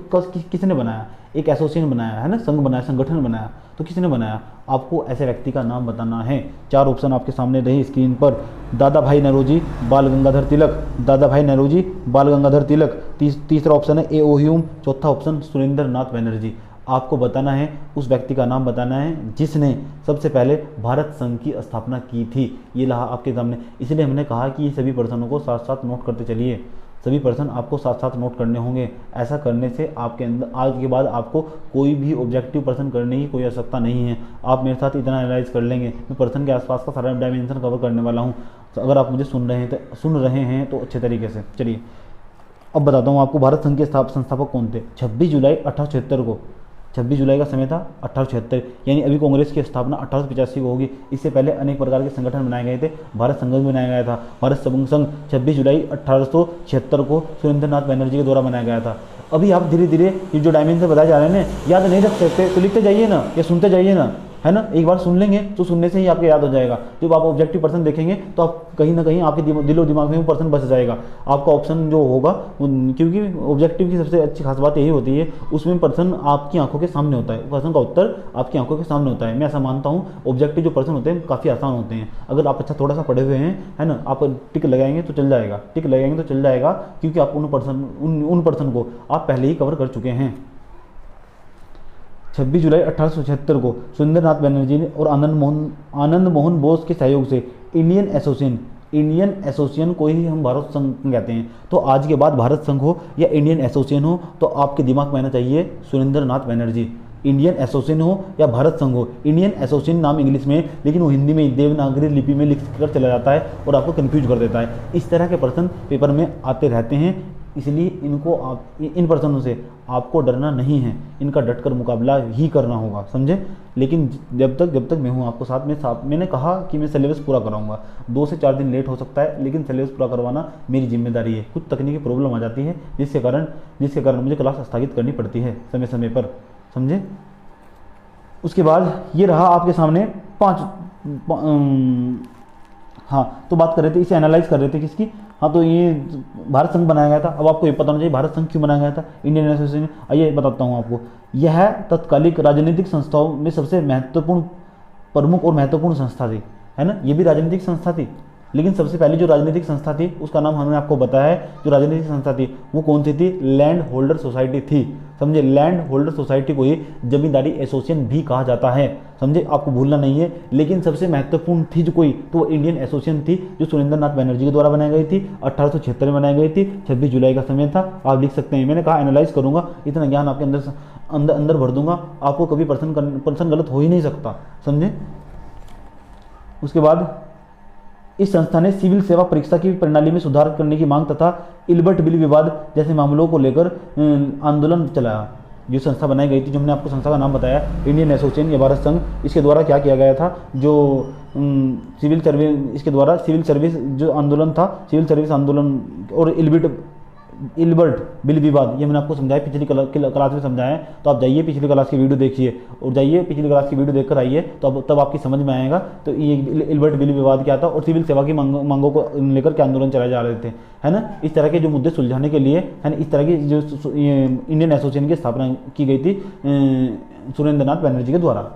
किसने बनाया? एक एसोसिएशन बनाया, है ना, संघ बनाया, संगठन बनाया, तो किसने बनाया? आपको ऐसे व्यक्ति का नाम बताना है। 4 ऑप्शन आपके सामने रहे स्क्रीन पर। दादा भाई नौरोजी, बाल गंगाधर तिलक, दादा भाई नौरोजी, बाल गंगाधर तिलक। तीसरा ऑप्शन है ए.ओ. ह्यूम, चौथा ऑप्शन सुरेंद्र नाथ बनर्जी। आपको बताना है, उस व्यक्ति का नाम बताना है जिसने सबसे पहले भारत संघ की स्थापना की थी। ये रहा आपके सामने। इसलिए हमने कहा कि ये सभी प्रश्नों को साथ साथ नोट करते चलिए, सभी प्रश्न आपको साथ साथ नोट करने होंगे। ऐसा करने से आपके अंदर आज के बाद आपको कोई भी ऑब्जेक्टिव प्रश्न करने की कोई आवश्यकता नहीं है। आप मेरे साथ इतना एनालाइज कर लेंगे, मैं प्रश्न के आसपास का सारा डायमेंशन कवर करने वाला हूँ। तो अगर आप मुझे सुन रहे हैं तो अच्छे तरीके से। चलिए, अब बताता हूँ आपको भारत संघ के संस्थापक कौन थे। 26 जुलाई 1876 को, 26 जुलाई का समय था 1876, यानी अभी कांग्रेस की स्थापना 1885 को होगी। इससे पहले अनेक प्रकार के संगठन बनाए गए थे, भारत संघ भी बनाया गया था। भारत संघ 26 जुलाई 1876 को सुरेंद्र नाथ बनर्जी के द्वारा बनाया गया था। अभी आप धीरे धीरे ये जो डायमेंशन बताए जा रहे हैं ना, याद नहीं रख सकते तो लिखते जाइए ना, या सुनते जाइए ना, है ना। एक बार सुन लेंगे तो सुनने से ही आपको याद हो जाएगा। जब आप ऑब्जेक्टिव पर्सन देखेंगे तो आप कहीं ना कहीं आपके दिलो दिमाग में वो पर्सन बच जाएगा। आपका ऑप्शन जो होगा, क्योंकि ऑब्जेक्टिव की सबसे अच्छी खास बात यही होती है, उसमें पर्सन आपकी आंखों के सामने होता है, पर्सन का उत्तर आपकी आंखों के सामने होता है। मैं ऐसा मानता हूँ ऑब्जेक्टिव जो पर्सन होते हैं काफ़ी आसान होते हैं। अगर आप अच्छा थोड़ा सा पढ़े हुए हैं, है ना, आप टिक लगाएंगे तो चल जाएगा, टिक लगाएंगे तो चल जाएगा, क्योंकि आप उन पर्सन को आप पहले ही कवर कर चुके हैं। 26 जुलाई 1876 को सुरेंद्र नाथ बनर्जी ने और आनंद मोहन बोस के सहयोग से इंडियन एसोसिएशन को ही हम भारत संघ कहते हैं। तो आज के बाद भारत संघ हो या इंडियन एसोसिएशन हो, तो आपके दिमाग में आना चाहिए सुरेंद्र नाथ बनर्जी। इंडियन एसोसिएशन हो या भारत संघ हो, इंडियन एसोसिएशन नाम इंग्लिश में, लेकिन वो हिंदी में देवनागरी लिपि में लिख कर चला जाता है और आपको कंफ्यूज कर देता है। इस तरह के प्रश्न पेपर में आते रहते हैं, इसलिए इन प्रश्नों से आपको डरना नहीं है, इनका डटकर मुकाबला ही करना होगा, समझे। लेकिन जब तक मैं हूँ आपको साथ में, मैंने कहा कि मैं सिलेबस पूरा कराऊंगा। 2 से 4 दिन लेट हो सकता है, लेकिन सिलेबस पूरा करवाना मेरी जिम्मेदारी है। कुछ तकनीकी प्रॉब्लम आ जाती है जिसके कारण मुझे क्लास स्थगित करनी पड़ती है समय समय पर, समझे। उसके बाद ये रहा आपके सामने 5 हाँ, तो बात कर रहे थे, इसे एनालाइज कर रहे थे किसकी। हाँ, तो ये भारत संघ बनाया गया था। अब आपको ये पता होना चाहिए भारत संघ क्यों बनाया गया था, इंडियन एसोसिएशन। आइए बताता हूँ आपको। यह तत्कालिक राजनीतिक संस्थाओं में सबसे प्रमुख और महत्वपूर्ण संस्था थी, है ना। ये भी राजनीतिक संस्था थी, लेकिन सबसे पहले जो राजनीतिक संस्था थी उसका नाम हमने आपको बताया है। जो राजनीतिक संस्था थी वो कौन सी थी? लैंड होल्डर सोसाइटी थी, समझे। लैंड होल्डर सोसाइटी को ही जमींदारी एसोसिएशन भी कहा जाता है, समझे, आपको भूलना नहीं है। लेकिन सबसे महत्वपूर्ण थी जो कोई, तो वो इंडियन एसोसिएशन थी, जो सुरेंद्र नाथ बनर्जी के द्वारा बनाई गई थी। 1876 में बनाई गई थी, 26 जुलाई का समय था। आप लिख सकते हैं, मैंने कहा एनालाइज करूंगा, इतना ज्ञान आपके अंदर भर दूंगा, आपको कभी प्रश्न गलत हो ही नहीं सकता, समझे। उसके बाद इस संस्था ने सिविल सेवा परीक्षा की प्रणाली में सुधार करने की मांग तथा इल्बर्ट बिल विवाद जैसे मामलों को लेकर आंदोलन चलाया। जो संस्था बनाई गई थी, जो हमने आपको संस्था का नाम बताया, इंडियन एसोसिएशन या भारत संघ, इसके द्वारा क्या किया गया था? जो सिविल सर्विस जो आंदोलन था, सिविल सर्विस आंदोलन और इल्बर्ट बिल विवाद, ये मैंने आपको समझाया, पिछली क्लास में समझाया। तो आप जाइए पिछली क्लास की वीडियो देखिए, और जाइए पिछली क्लास की वीडियो देखकर आइए, तो तब आपकी समझ में आएगा। तो ये इल्बर्ट बिल विवाद क्या था और सिविल सेवा की मांगों को लेकर के आंदोलन चलाए जा रहे थे, है ना। इस तरह के जो मुद्दे सुलझाने के लिए, है ना, इस तरह की जो इंडियन एसोसिएशन की स्थापना की गई थी सुरेंद्र नाथ बनर्जी के द्वारा।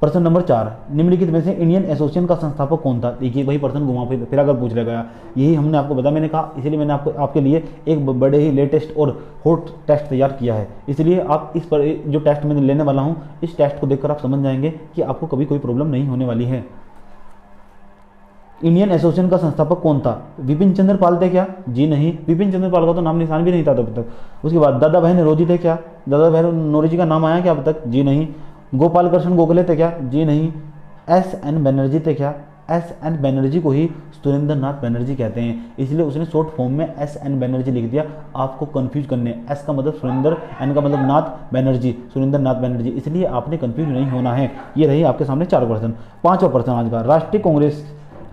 प्रश्न नंबर 4, निम्नलिखित में से इंडियन एसोसिएशन का संस्थापक कौन था? देखिए, वही प्रश्न घुमा फिर अगर पूछ लिया गया, यही हमने आपको बताया। मैंने कहा, इसलिए मैंने आपके लिए एक बड़े ही लेटेस्ट और हॉट टेस्ट तैयार किया है। इसलिए आप इस पर जो टेस्ट मैं लेने वाला हूं, इस टेस्ट को देखकर आप समझ जाएंगे कि आपको कभी कोई प्रॉब्लम नहीं होने वाली है। इंडियन एसोसिएशन का संस्थापक कौन था? विपिन चंद्र पाल थे क्या? जी नहीं, विपिन चंद्र पाल का तो नाम निशान भी नहीं था तब तक। उसके बाद दादा भाई नौरोजी थे क्या? दादा भाई नौरोजी का नाम आया क्या अब तक? जी नहीं। गोपाल कृष्ण गोखले थे क्या? जी नहीं। एस एन बनर्जी थे क्या? एस एन बनर्जी को ही सुरेंद्र नाथ बनर्जी कहते हैं, इसलिए उसने शॉर्ट फॉर्म में एस एन बनर्जी लिख दिया, आपको कंफ्यूज करने। एस का मतलब सुरेंद्र, एन का मतलब नाथ, बनर्जी, सुरेंद्र नाथ बनर्जी, इसलिए आपने कंफ्यूज नहीं होना है। ये रही आपके सामने 4 प्रश्न। 5वां प्रश्न आज का, राष्ट्रीय कांग्रेस।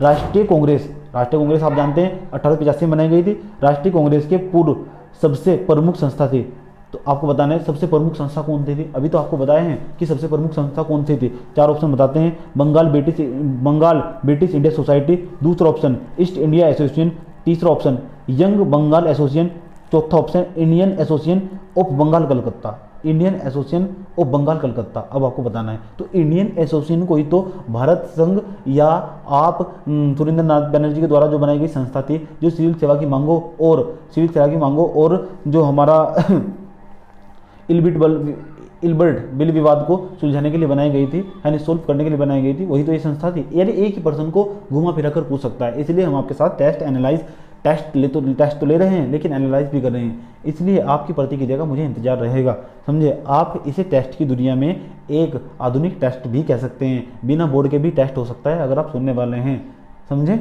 राष्ट्रीय कांग्रेस आप जानते हैं 1885 में बनाई गई थी। राष्ट्रीय कांग्रेस के पूर्व सबसे प्रमुख संस्था थी, तो आपको बताना है सबसे प्रमुख संस्था कौन सी थी। अभी तो आपको बताए हैं कि सबसे प्रमुख संस्था कौन सी थी। 4 ऑप्शन बताते हैं, बंगाल ब्रिटिश इंडिया सोसाइटी, दूसरा ऑप्शन ईस्ट इंडिया एसोसिएशन, तीसरा ऑप्शन यंग बंगाल एसोसिएशन, चौथा option Indian association of Bengal Calcutta. Indian association of Bengal Calcutta, अब आपको बताना है। तो इंडियन एसोसिएशन को ही तो भारत संघ या आप सुरेंद्र नाथ बनर्जी के द्वारा जो बनाई गई संस्था थी, जो सिविल सेवा की मांगों और जो हमारा इल्बर्ट बिल विवाद को सुलझाने के लिए बनाई गई थी, यानी सोल्व करने के लिए बनाई गई थी, वही तो ये संस्था थी। यानी एक ही पर्सन को घुमा फिरा कर पूछ सकता है, इसलिए हम आपके साथ टेस्ट तो ले रहे हैं, लेकिन एनालाइज भी कर रहे हैं, इसलिए आपकी प्रति की जगह मुझे इंतजार रहेगा, समझे। आप इसे टेस्ट की दुनिया में एक आधुनिक टेस्ट भी कह सकते हैं, बिना बोर्ड के भी टेस्ट हो सकता है अगर आप सुनने वाले हैं, समझे।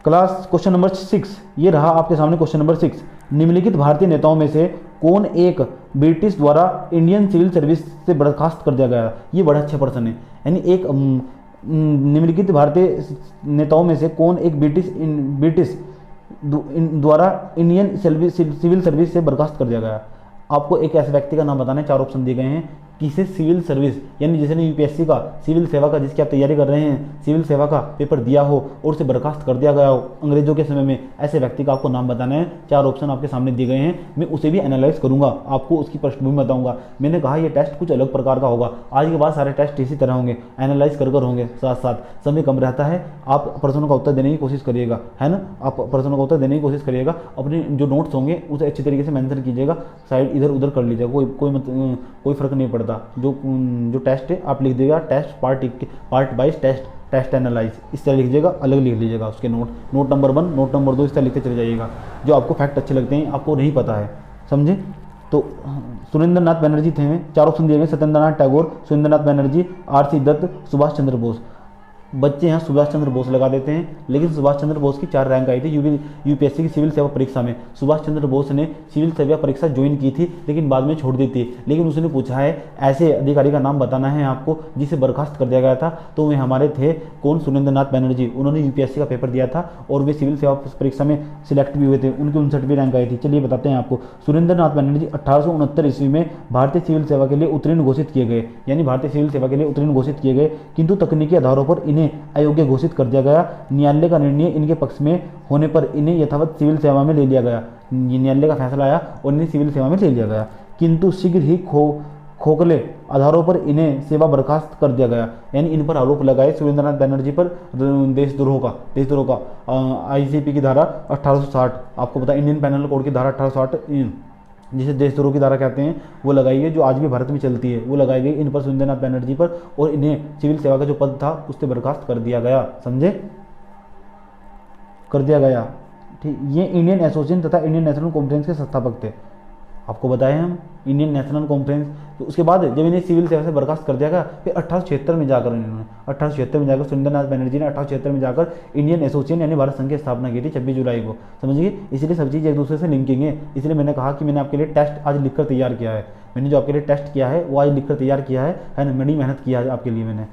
क्वेश्चन नंबर 6, ये रहा आपके सामने क्वेश्चन नंबर 6। निम्नलिखित भारतीय नेताओं में से कौन एक ब्रिटिश द्वारा इंडियन सिविल सर्विस से बर्खास्त कर दिया गया? ये बड़ा अच्छा प्रश्न है। यानी एक निम्नलिखित भारतीय नेताओं में से कौन एक ब्रिटिश द्वारा इंडियन सिविल सर्विस से बर्खास्त कर दिया गया? आपको एक ऐसे व्यक्ति का नाम बताना है। 4 ऑप्शन दिए गए हैं, किसे सिविल सर्विस, यानी जिसने यूपीएससी का सिविल सेवा का, जिसकी आप तैयारी कर रहे हैं, सिविल सेवा का पेपर दिया हो और उसे बर्खास्त कर दिया गया हो अंग्रेजों के समय में, ऐसे व्यक्ति का आपको नाम बताना है। 4 ऑप्शन आपके सामने दिए गए हैं, मैं उसे भी एनालाइज करूंगा, आपको उसकी पृष्ठभूमि बताऊंगा। मैंने कहा ये टेस्ट कुछ अलग प्रकार का होगा, आज के बाद सारे टेस्ट इसी तरह होंगे, एनालाइज कर होंगे, साथ साथ समय कम रहता है, आप प्रश्नों का उत्तर देने की कोशिश करिएगा, है ना। आप प्रश्नों का उत्तर देने की कोशिश करिएगा, अपने जो नोट्स होंगे उसे अच्छी तरीके से मेंशन कीजिएगा, साइड इधर उधर कर लीजिएगा, कोई फर्क नहीं पड़ता। जो टेस्ट है आप लिख दीजिएगा, test part wise test analyse, इस तरह लिख लीजिएगा, अलग लिख लीजिएगा उसके नोट नंबर 1, नोट नंबर 2, इस तरह लिखते चले जाइएगा, जो आपको फैक्ट अच्छे लगते हैं, आपको नहीं पता है, समझे। तो सुरेंद्र नाथ बनर्जी थे, 4 ऑप्शन दिए गए, सत्येंद्र नाथ टैगोर, सुरेंद्र नाथ बनर्जी, आर.सी. दत्त, सुभाष चंद्र बोस। बच्चे यहाँ सुभाष चंद्र बोस लगा देते हैं, लेकिन सुभाष चंद्र बोस की 4 रैंक आई थी यूपीएससी की सिविल सेवा परीक्षा में। सुभाष चंद्र बोस ने सिविल सेवा परीक्षा ज्वाइन की थी, लेकिन बाद में छोड़ दी थी। लेकिन उसने पूछा है ऐसे अधिकारी का नाम बताना है आपको जिसे बर्खास्त कर दिया गया था, तो वे हमारे थे कौन? सुरेंद्र नाथ बनर्जी। उन्होंने यूपीएससी का पेपर दिया था और वे सिविल सेवा परीक्षा में सिलेक्ट भी हुए थे, उनकी 59वीं रैंक आई थी। चलिए बताते हैं आपको। सुरेंद्र नाथ बनर्जी 1869 ईस्वी में भारतीय सिविल सेवा के लिए उत्तीर्ण घोषित किए गए, यानी भारतीय सिविल सेवा के लिए उत्तीर्ण घोषित किए गए, किंतु तकनीकी आधारों पर इन्हें अयोग्य घोषित कर दिया गया। न्यायालय का निर्णय इनके पक्ष में होने पर इन्हें यथावत सिविल सेवा में ले लिया गया। न्यायालय का फैसला आया और इन्हें सिविल सेवा में ले लिया गया, किंतु शीघ्र ही खोखले आधारों पर इन्हें सेवा बर्खास्त कर दिया गया। यानी इन पर आरोप लगाए सुरेंद्र नाथ बनर्जी पर देशद्रोह का आईसीपी की धारा 1860, आपको पता इंडियन पेनल कोड की धारा 1860 जिसे देशद्रोह की धारा कहते हैं, वो लगाई गई, जो आज भी भारत में चलती है, वो लगाई गई इन पर, सुरेंद्र नाथ बनर्जी पर, और इन्हें सिविल सेवा का जो पद था उससे बर्खास्त कर दिया गया, समझे, कर दिया गया। ठीक, ये इंडियन एसोसिएशन तथा इंडियन नेशनल कॉन्फ्रेंस के संस्थापक थे, आपको बताए हम, इंडियन नेशनल कॉन्फ्रेंस। तो उसके बाद जब इन्हें सिविल सेवा से बर्खास्त कर दिया गया, फिर 1876 में जाकर इन्होंने 1876 में जाकर सुरेंद्र नाथ बनर्जी ने 1876 में जाकर इंडियन एसोसिएशन यानी भारत संघ की स्थापना की थी 26 जुलाई को, समझिए। इसलिए सब चीज़ एक दूसरे से लिंकिंग है, इसलिए मैंने कहा कि मैंने आपके लिए टेस्ट आज लिखकर तैयार किया है। मैंने जो आपके लिए टेस्ट किया है वो आज लिखकर तैयार किया है ना, बड़ी मेहनत किया है आपके लिए मैंने।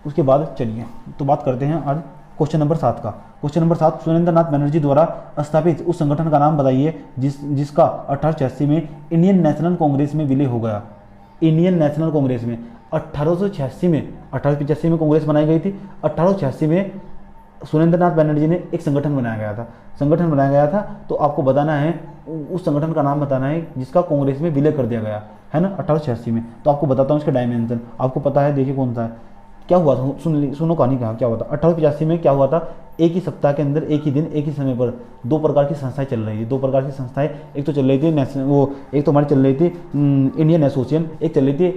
उसके बाद चलिए तो बात करते हैं आज क्वेश्चन नंबर 7 का। क्वेश्चन नंबर 7, सुरेंद्र नाथ बनर्जी द्वारा स्थापित उस संगठन का नाम बताइए जिसका 1886 में इंडियन नेशनल कांग्रेस में विलय हो गया। इंडियन नेशनल कांग्रेस में 1886 में, 1885 में कांग्रेस बनाई गई थी, 1886 में सुरेंद्र नाथ बनर्जी ने एक संगठन बनाया गया था। तो आपको बताना है उस संगठन का नाम बताना है जिसका कांग्रेस में विलय कर दिया गया है ना 1886 में। तो आपको बताता हूँ इसका डायमेंशन, आपको पता है, देखिए कौन सा है, क्या हुआ था, सुनो कहानी क्या हुआ था। 1885 में क्या हुआ था, एक ही सप्ताह के अंदर एक ही दिन एक ही समय पर दो प्रकार की संस्थाएं चल रही थी। दो प्रकार की संस्थाएं, एक तो चल रही थी एक तो हमारी चल रही थी इंडियन एसोसिएशन, एक चल रही थी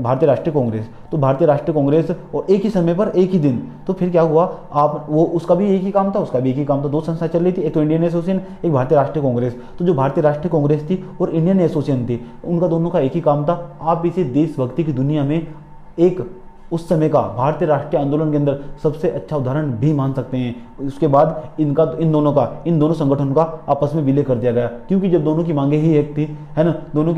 भारतीय राष्ट्रीय कांग्रेस। तो भारतीय राष्ट्रीय कांग्रेस और एक ही समय पर एक ही दिन, तो फिर क्या हुआ, आप वो उसका भी एक ही काम था, उसका भी एक ही काम था। दो संस्थाएं चल रही थी, एक तो इंडियन एसोसिएशन, एक भारतीय राष्ट्रीय कांग्रेस। तो जो भारतीय राष्ट्रीय कांग्रेस थी और इंडियन एसोसिएशन थी, उनका दोनों का एक ही काम था। आप इसे देशभक्ति की दुनिया में एक उस समय का भारतीय राष्ट्रीय आंदोलन के अंदर सबसे अच्छा उदाहरण भी मान सकते हैं। उसके बाद इन दोनों संगठनों का आपस में विलय कर दिया गया, क्योंकि जब दोनों की मांगे ही एक थी, है ना, दोनों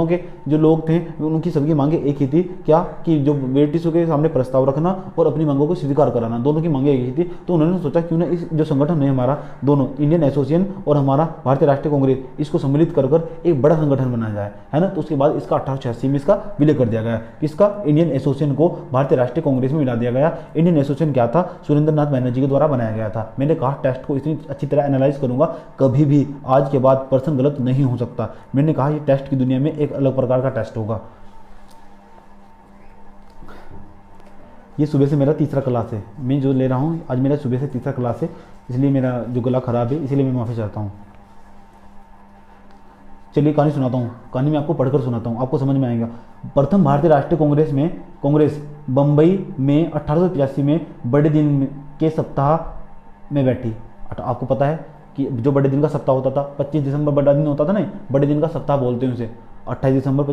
के जो लोग थे उनकी सबकी मांगे एक ही थी, क्या कि जो ब्रिटिशों के सामने प्रस्ताव रखना और अपनी मांगों को स्वीकार कराना, दोनों की मांगे एक ही थी। तो उन्होंने सोचा क्यों ना इस जो संगठन है हमारा, दोनों इंडियन एसोसिएशन और हमारा भारतीय राष्ट्रीय कांग्रेस, इसको सम्मिलित कर एक बड़ा संगठन बनाया जाए, है ना। तो उसके बाद इसका 1886 में इसका विलय कर दिया गया। इसका इंडियन एसोसिएशन को भारतीय राष्ट्रीय कांग्रेस में मिला दिया गया। इंडियन एसोसिएशन क्या था, सुरेंद्र नाथ बैनर्जी के द्वारा बनाया गया था। मैंने कहा टेस्ट को इतनी अच्छी तरह एनालाइज करूंगा, कभी भी आज के बाद पर्सन गलत नहीं हो सकता। मैंने कहा ये टेस्ट की दुनिया में एक अलग प्रकार का टेस्ट होगा। ये सुबह से मेरा तीसरा क्लास है, मैं जो ले रहा हूँ आज मेरा सुबह से तीसरा क्लास है, इसलिए मेरा जो गला खराब है, इसलिए मैं माफ़ी चाहता हूँ। चलिए कहानी सुनाता हूँ, कहानी मैं आपको पढ़कर सुनाता हूँ, आपको समझ में आएगा। प्रथम भारतीय राष्ट्रीय कांग्रेस बम्बई में 1885 में बड़े दिन के सप्ताह में बैठी। आपको पता है कि जो बड़े दिन का सप्ताह होता था, 25 दिसंबर बड़ा दिन होता था ना, बड़े दिन का सप्ताह बोलते हैं उसे, 28 दिसंबर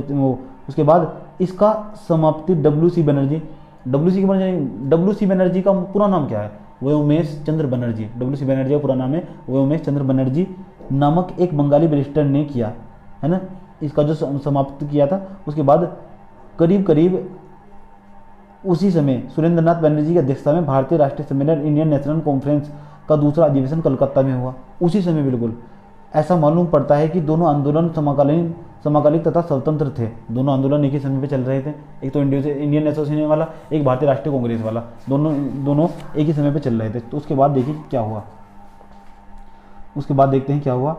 उसके बाद इसका समाप्ति डब्ल्यू सी बनर्जी का पूरा नाम क्या है, वो उमेश चंद्र बनर्जी। डब्ल्यू सी बनर्जी का पूरा नाम है वो उमेश चंद्र बनर्जी नामक एक बंगाली बैरिस्टर ने किया, है ना, इसका जो समाप्त किया था। उसके बाद करीब उसी समय सुरेंद्र नाथ बैनर्जी की अध्यक्षता में भारतीय राष्ट्रीय सम्मेलन इंडियन नेशनल कॉन्फ्रेंस का दूसरा अधिवेशन कलकत्ता में हुआ। उसी समय बिल्कुल ऐसा मालूम पड़ता है कि दोनों आंदोलन समकालिक तथा स्वतंत्र थे। दोनों आंदोलन एक ही समय पे चल रहे थे, एक तो इंडियन एसोसिएशन वाला, एक भारतीय राष्ट्रीय कांग्रेस वाला, दोनों एक ही समय पे चल रहे थे। तो उसके बाद देखिए क्या हुआ, उसके बाद देखते हैं क्या हुआ।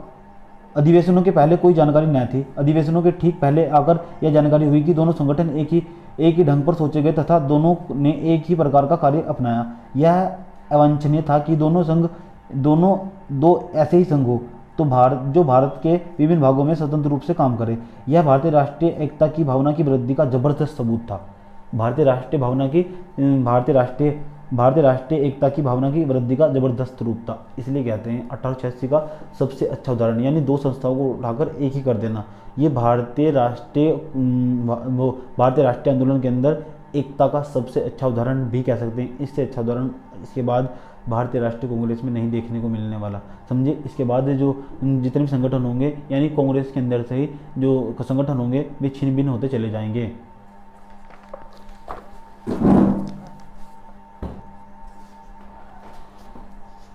अधिवेशनों के पहले कोई जानकारी न थी। अधिवेशनों के ठीक पहले आकर यह जानकारी हुई कि दोनों संगठन एक ही ढंग पर सोचे गए तथा दोनों ने एक ही प्रकार का कार्य अपनाया। यह अवांछनीय था कि दो ऐसे ही संघ हो तो भारत के विभिन्न भागों में स्वतंत्र रूप से काम करे। यह भारतीय राष्ट्रीय एकता की भावना की वृद्धि का जबरदस्त सबूत था। भारतीय राष्ट्रीय एकता की भावना की वृद्धि का जबरदस्त रूप था। इसलिए कहते हैं 1886 का सबसे अच्छा उदाहरण, यानी दो संस्थाओं को उठाकर एक ही कर देना, ये भारतीय राष्ट्रीय आंदोलन के अंदर एकता का सबसे अच्छा उदाहरण भी कह सकते हैं। इससे अच्छा उदाहरण इसके बाद भारतीय राष्ट्रीय कांग्रेस में नहीं देखने को मिलने वाला, समझे। इसके बाद जो जितने भी संगठन होंगे, यानी कांग्रेस के अंदर से ही जो संगठन होंगे वे छिन्न भिन्न होते चले जाएंगे।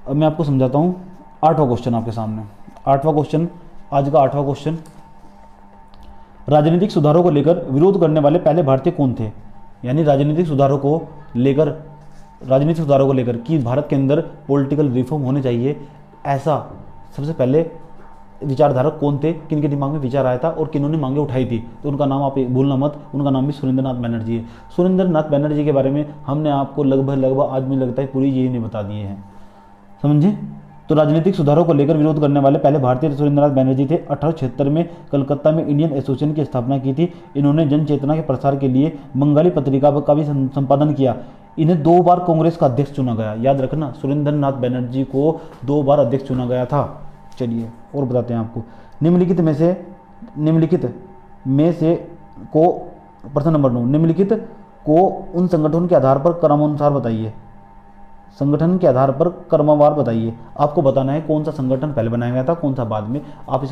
अब मैं आपको समझाता हूँ 8वां क्वेश्चन आपके सामने। 8वां क्वेश्चन, आज का 8वां क्वेश्चन, राजनीतिक सुधारों को लेकर विरोध करने वाले पहले भारतीय कौन थे। यानी राजनीतिक सुधारों को लेकर कि भारत के अंदर पॉलिटिकल रिफॉर्म होने चाहिए, ऐसा सबसे पहले विचारधारक कौन थे, किनके दिमाग में विचार आया था और किन्होंने मांगे उठाई थी। तो उनका नाम आप भूलना मत, उनका नाम भी सुरेंद्र नाथ बैनर्जी है। सुरेंद्र नाथ बैनर्जी के बारे में हमने आपको लगभग आज मुझे लगता है पूरी यही नहीं बता दिए हैं, समझे। तो राजनीतिक सुधारों को लेकर विरोध करने वाले पहले भारतीय सुरेंद्र नाथ बैनर्जी थे। 1876 में कलकत्ता में इंडियन एसोसिएशन की स्थापना की थी। इन्होंने जन चेतना के प्रसार के लिए बंगाली पत्रिका का भी संपादन किया। इन्हें 2 बार कांग्रेस का अध्यक्ष चुना गया, याद रखना, सुरेंद्र नाथ बैनर्जी को 2 बार अध्यक्ष चुना गया था। चलिए और बताते हैं आपको। निम्नलिखित में से को प्रश्न नंबर 9, निम्नलिखित को उन संगठनों के आधार पर क्रमानुसार बताइए। संगठन के आधार पर क्रमवार बताइए। आपको बताना है कौन सा संगठन पहले बनाया गया था, कौन सा बाद में। आप इस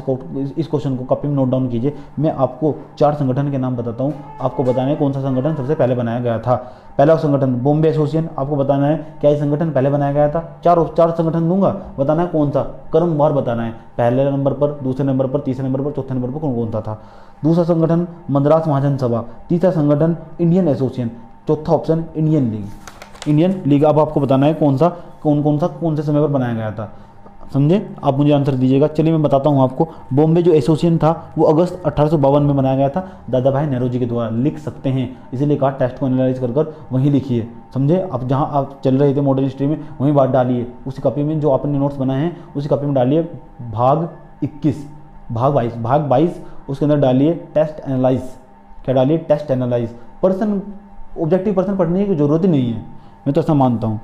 क्वेश्चन को कॉपी में नोट डाउन कीजिए। मैं आपको 4 संगठन के नाम बताता हूँ, आपको बताना है कौन सा संगठन सबसे पहले बनाया गया था। पहला संगठन बॉम्बे एसोसिएशन, आपको बताना है क्या ये संगठन पहले बनाया गया था। 4 संगठन दूंगा, बताना है कौन सा, क्रमवार बताना है, पहले नंबर पर, दूसरे नंबर पर, तीसरे नंबर पर, चौथे नंबर पर कौन सा था। दूसरा संगठन मद्रास महाजन सभा, तीसरा संगठन इंडियन एसोसिएशन, चौथा ऑप्शन इंडियन लीग। अब आपको बताना है कौन से समय पर बनाया गया था। समझे? आप मुझे आंसर दीजिएगा। चलिए मैं बताता हूँ आपको। बॉम्बे जो एसोसिएशन था वो अगस्त 1852 में बनाया गया था दादा भाई नेहरू जी के द्वारा। लिख सकते हैं, इसीलिए कहा टेस्ट को एनालाइज कर कर वहीं लिखिए, समझे? अब जहाँ आप चल रहे थे मॉडर्न हिस्ट्री में वहीं बात डालिए, उसी कॉपी में जो आपने नोट्स बनाए हैं उसी कॉपी में डालिए भाग 21 भाग 22 उसके अंदर डालिए टेस्ट एनालाइज। क्या डालिए? Test analyse. Person objective person पढ़ने की जरूरत ही नहीं है, मैं तो ऐसा मानता हूँ।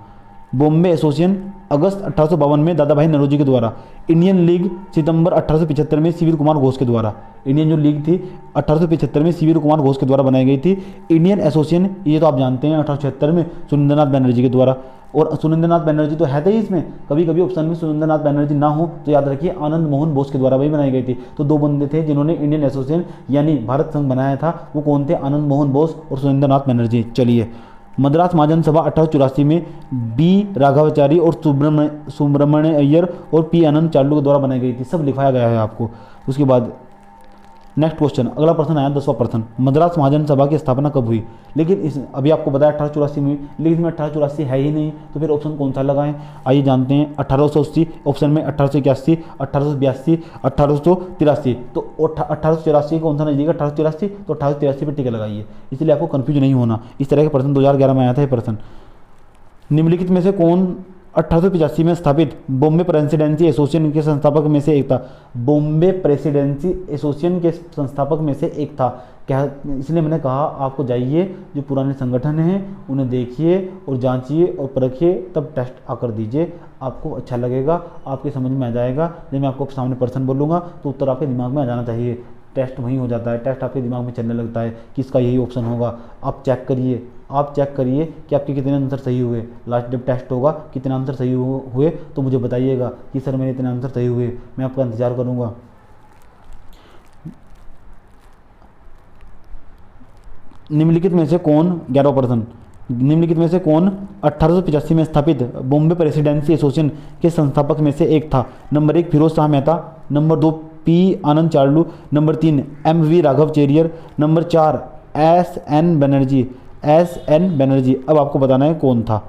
बॉम्बे एसोसिएशन अगस्त 1852 में दादा भाई नेहरू जी के द्वारा। इंडियन लीग सितंबर 1875 में सीवीर कुमार घोष के द्वारा। इंडियन जो लीग थी 1875 में सीवीर कुमार घोष के द्वारा बनाई गई थी। इंडियन एसोसिएशन ये तो आप जानते हैं 1876 में सुरेंद्रनाथ बैनर्जी के द्वारा। और सुरेंद्रनाथ बैनर्जी तो है ही इसमें, कभी कभी ऑप्शन में सुरेंद्रनाथ बैनर्जी ना हो तो याद रखिए आनंद मोहन बोस के द्वारा भी बनाई गई थी। तो दो बंदे थे जिन्होंने इंडियन एसोसिएशन यानी भारत संघ बनाया था, वो कौन थे? आनंद मोहन बोस और सुरेंद्रनाथ बैनर्जी। चलिए, मद्रास महाजन सभा 1884 में बी राघवाचारी और सुब्रमण्य अय्यर और पी आनंद चार्लू के द्वारा बनाई गई थी। सब लिखाया गया है आपको। उसके बाद नेक्स्ट क्वेश्चन, अगला प्रश्न आया 10वां प्रश्न, मद्रास महाजन सभा की स्थापना कब हुई? लेकिन इस अभी आपको बताया 1884 में, लेकिन इसमें 1884 है ही नहीं, तो फिर ऑप्शन कौन सा लगाएं? आइए जानते हैं। 1880 ऑप्शन में, 1881, 1882, 1883। तो 1884 कौन सा नजदीक? 1884, तो 1883 पर टिक लगाइए, इसलिए आपको कन्फ्यूज नहीं होना। इस तरह के प्रश्न 2011 में आया था ये प्रश्न। निम्नलिखित में से कौन 1885 में स्थापित बॉम्बे प्रेसिडेंसी एसोसिएशन के संस्थापक में से एक था? बॉम्बे प्रेसिडेंसी एसोसिएशन के संस्थापक में से एक था क्या? इसलिए मैंने कहा आपको जाइए जो पुराने संगठन हैं उन्हें देखिए और जांचिए और परखिए, तब टेस्ट आकर दीजिए, आपको अच्छा लगेगा, आपके समझ में आ जाएगा। जब मैं आपको सामने पर्सन बोलूँगा तो उत्तर आपके दिमाग में आ जाना चाहिए। टेस्ट वहीं हो जाता है, टेस्ट आपके दिमाग में चलने लगता है कि इसका यही ऑप्शन होगा। आप चेक करिए कि आपके कितने आंसर सही हुए। लास्ट जब टेस्ट होगा कितने आंसर सही हुए तो मुझे बताइएगा कि सर मेरे इतने आंसर सही हुए, मैं आपका इंतजार करूँगा। निम्नलिखित में से कौन 11वां प्रश्न, निम्नलिखित में से कौन 1885 में स्थापित बॉम्बे प्रेसिडेंसी एसोसिएशन के संस्थापक में से एक था? Number 1 Firoz Shah Mehta, number 2 P Anand Charlu, number 3 MV Raghav Chariar, number 4 SN Banerjee. अब आपको बताना है कौन था।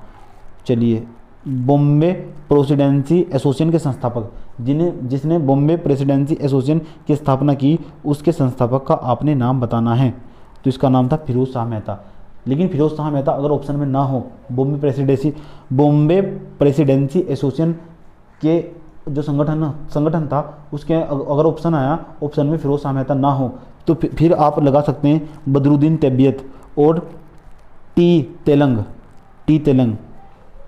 चलिए, बॉम्बे प्रेसिडेंसी एसोसिएशन के संस्थापक, जिसने बॉम्बे प्रेसिडेंसी एसोसिएशन की स्थापना की, उसके संस्थापक का आपने नाम बताना है। तो इसका नाम था फिरोज शाह मेहता। लेकिन फिरोज शाह मेहता अगर ऑप्शन में ना हो, बॉम्बे प्रेसिडेंसी एसोसिएशन के जो संगठन था उसके अगर ऑप्शन आया, ऑप्शन में फिरोज शाह मेहता ना हो, तो फिर आप लगा सकते हैं बदरुद्दीन तैयब और टी तेलंग।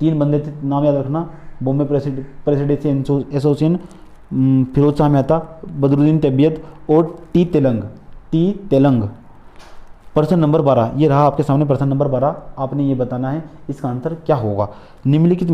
तीन बंदे थे, नाम याद रखना। बॉम्बे प्रेसिडेंसी एसोसिएशन, फिरोज शाह मेहता, बदरुद्दीन तैयब और टी तेलंग। प्रश्न नंबर 12 ये रहा आपके सामने। प्रश्न नंबर 12 आपने ये बताना है इसका आंसर क्या होगा। निम्नलिखित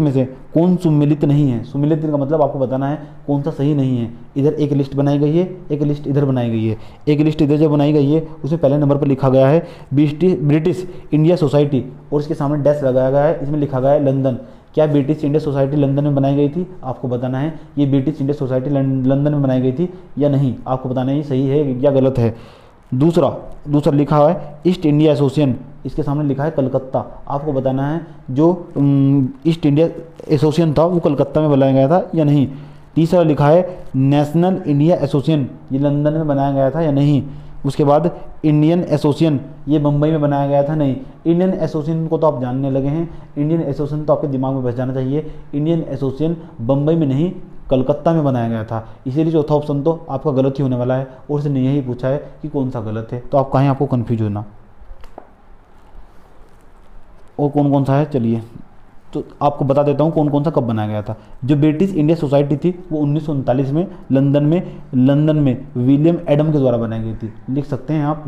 में से कौन सुमेलित नहीं है? सुमेलित का मतलब आपको बताना है कौन सा सही नहीं है। इधर एक लिस्ट बनाई गई है, एक लिस्ट इधर बनाई गई है। एक लिस्ट इधर जो बनाई गई है उसमें पहले नंबर पर लिखा गया है ब्रिटिश इंडिया सोसाइटी और इसके सामने डैश लगाया गया है, इसमें लिखा गया है लंदन। क्या ब्रिटिश इंडिया सोसाइटी लंदन में बनाई गई थी? आपको बताना है ये ब्रिटिश इंडिया सोसाइटी लंदन में बनाई गई थी या नहीं, आपको बताना है ये सही है या गलत है। दूसरा लिखा हुआ है ईस्ट इंडिया एसोसिएशन, इसके सामने लिखा है कलकत्ता। आपको बताना है जो ईस्ट इंडिया एसोसिएशन था वो कलकत्ता में बनाया गया था या नहीं। तीसरा लिखा है नेशनल इंडिया एसोसिएशन, ये लंदन में बनाया गया था या नहीं। उसके बाद इंडियन एसोसिएशन, ये मुंबई में बनाया गया था, नहीं। इंडियन एसोसिएशन को तो आप जानने लगे हैं, इंडियन एसोसिएशन तो आपके दिमाग में बस जाना चाहिए। इंडियन एसोसिएशन मुंबई में नहीं कलकत्ता में बनाया गया था, इसीलिए चौथा ऑप्शन तो आपका गलत ही होने वाला है। और उसने यही पूछा है कि कौन सा गलत है, तो आप कहीं आपको कन्फ्यूज होना। और कौन सा है, चलिए तो आपको बता देता हूँ कौन कौन सा कब बनाया गया था। जो ब्रिटिश इंडिया सोसाइटी थी वो 1939 में लंदन में विलियम एडम के द्वारा बनाई गई थी। लिख सकते हैं आप,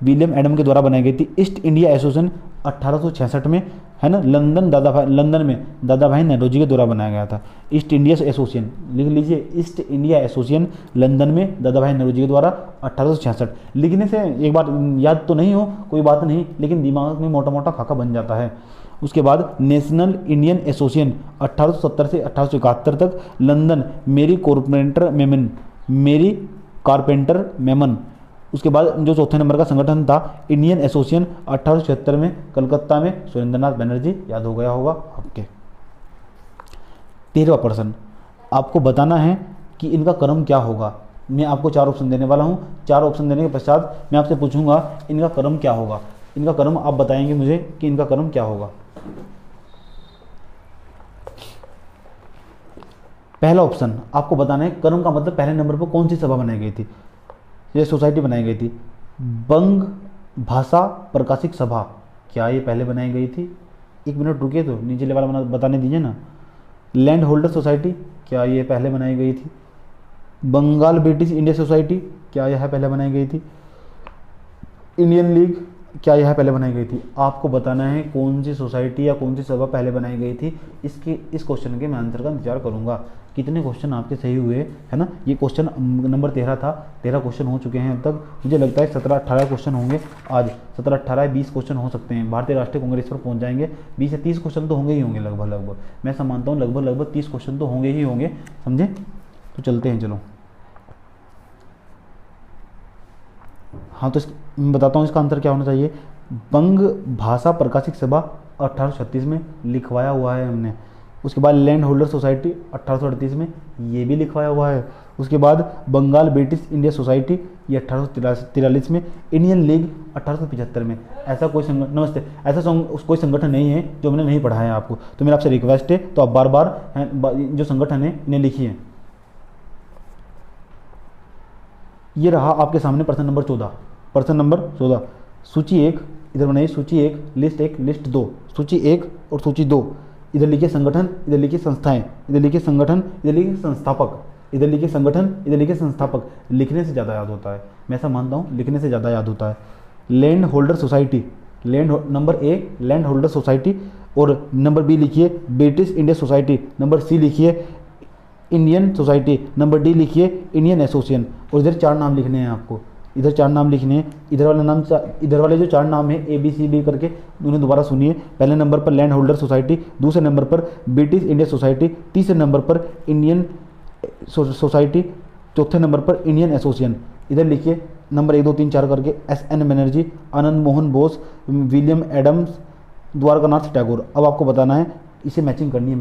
विलियम एडम के द्वारा बनाई गई थी। ईस्ट इंडिया एसोसिएशन 1866 में, है ना, लंदन में दादा भाई नेहरू के द्वारा बनाया गया था। ईस्ट इंडिया एसोसिएशन लिख लीजिए, ईस्ट इंडिया एसोसिएशन लंदन में दादा भाई नेहरू के द्वारा 1866। लिखने से एक बार याद तो नहीं हो कोई बात नहीं, लेकिन दिमाग में मोटा मोटा खाका बन जाता है। उसके बाद नेशनल इंडियन एसोसिएशन 1870 से 1871 तक लंदन मेरी कारपेंटर मेमन। उसके बाद जो चौथे नंबर का संगठन था इंडियन एसोसिएशन 1876 में कलकत्ता में सुरेंद्रनाथ बनर्जी, याद हो गया होगा आपके। 13वां प्रश्न, आपको बताना है कि इनका क्रम क्या होगा। मैं आपको 4 ऑप्शन देने वाला हूँ। 4 ऑप्शन देने के पश्चात मैं आपसे पूछूंगा इनका क्रम क्या होगा। इनका क्रम आप बताएंगे मुझे कि इनका क्रम क्या होगा। पहला ऑप्शन आपको बताना है क्रम का मतलब पहले नंबर पर कौन सी सभा बनाई गई थी, ये सोसाइटी बनाई गई थी। बंग भाषा प्रकाशिक सभा, क्या ये पहले बनाई गई थी? 1 मिनट रुकिए तो नीचे वाला बताने दीजिए ना। लैंड होल्डर सोसाइटी, क्या ये पहले बनाई गई थी? बंगाल ब्रिटिश इंडिया सोसाइटी, क्या यह पहले बनाई गई थी? इंडियन लीग, क्या यह पहले बनाई गई थी? आपको बताना है कौन सी सोसाइटी या कौन सी सभा पहले बनाई गई थी। इस क्वेश्चन के मैं आंसर का इंतजार करूंगा। कितने क्वेश्चन आपके सही हुए, है ना? ये क्वेश्चन नंबर 13 था। 13 क्वेश्चन हो चुके हैं अब तक। मुझे लगता है 17-18 क्वेश्चन होंगे आज। 17-18-20 क्वेश्चन हो सकते हैं। भारतीय राष्ट्रीय कांग्रेस पर पहुंच जाएंगे। 20 से 30 क्वेश्चन तो होंगे ही होंगे लगभग। मैं ऐसा मानता हूँ लगभग 30 क्वेश्चन तो होंगे ही होंगे, समझे? तो चलते हैं, चलो। हाँ, तो मैं बताता हूँ इसका आंसर क्या होना चाहिए। बंग भाषा प्रकाशिक सभा 1836 में लिखवाया हुआ है हमने। उसके बाद लैंड होल्डर सोसाइटी 1838 में, ये भी लिखवाया हुआ है। उसके बाद बंगाल ब्रिटिश इंडिया सोसाइटी, ये 1843 में। इंडियन लीग 1875 में। ऐसा कोई संगठन, नमस्ते, ऐसा कोई संगठन नहीं है जो हमने नहीं पढ़ा है आपको। तो मेरा आपसे रिक्वेस्ट है, तो आप बार बार जो संगठन है इन्हें लिखिए। ये रहा आपके सामने प्रश्न नंबर 14। प्रश्न नंबर 14, सूची 1 इधर बनाइए। सूची 1, लिस्ट 1, लिस्ट 2। सूची 1 और सूची 2, इधर लिखिए संगठन, इधर लिखिए संस्थाएं, इधर लिखिए संगठन, इधर लिखिए संस्थापक, इधर लिखिए संगठन, इधर लिखिए संस्थापक। लिखने से ज़्यादा याद होता है, मैं ऐसा मानता हूँ, लिखने से ज़्यादा याद होता है। Land holder society, number A land holder society, और नंबर बी लिखिए British India society, number C लिखिए इंडियन सोसाइटी, नंबर डी लिखिए इंडियन एसोसिएशन। और इधर 4 नाम लिखने हैं आपको, इधर 4 नाम लिखने हैं। इधर वाले जो 4 नाम है ABCD करके, उन्हें दोबारा सुनिए। पहले नंबर पर लैंड होल्डर सोसाइटी, दूसरे नंबर पर ब्रिटिश इंडिया सोसाइटी, तीसरे नंबर पर इंडियन सोसाइटी, चौथे नंबर पर इंडियन एसोसिएशन। इधर लिखिए नंबर 1 2 3 4 करके SN बनर्जी, आनंद मोहन बोस, विलियम एडम्स, द्वारकानाथ टैगोर। अब आपको बताना है, इसे मैचिंग करनी है।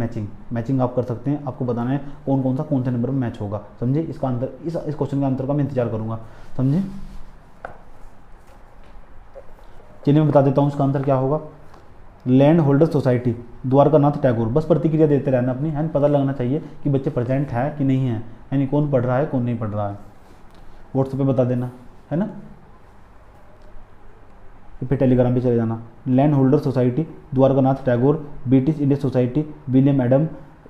मैचिंग आप कर सकते हैं। आपको बताना है कौन से नंबर में मैच होगा, समझे? इसका आंसर, इस क्वेश्चन का आंसर का मैं इंतजार करूंगा, समझे? चलिए मैं बता देता हूँ इसका आंसर क्या होगा। Land holder society, Dwarkanath Tagore. बस प्रतिक्रिया देते रहना अपनी, है, पता लगना चाहिए कि बच्चे प्रेजेंट है कि नहीं है, यानी कौन पढ़ रहा है कौन नहीं पढ़ रहा है। व्हाट्सएप पे बता देना, है ना? फिर टेलीग्राम पे चले जाना। Land holder society, Dwarkanath Tagore, British India society, William Adam,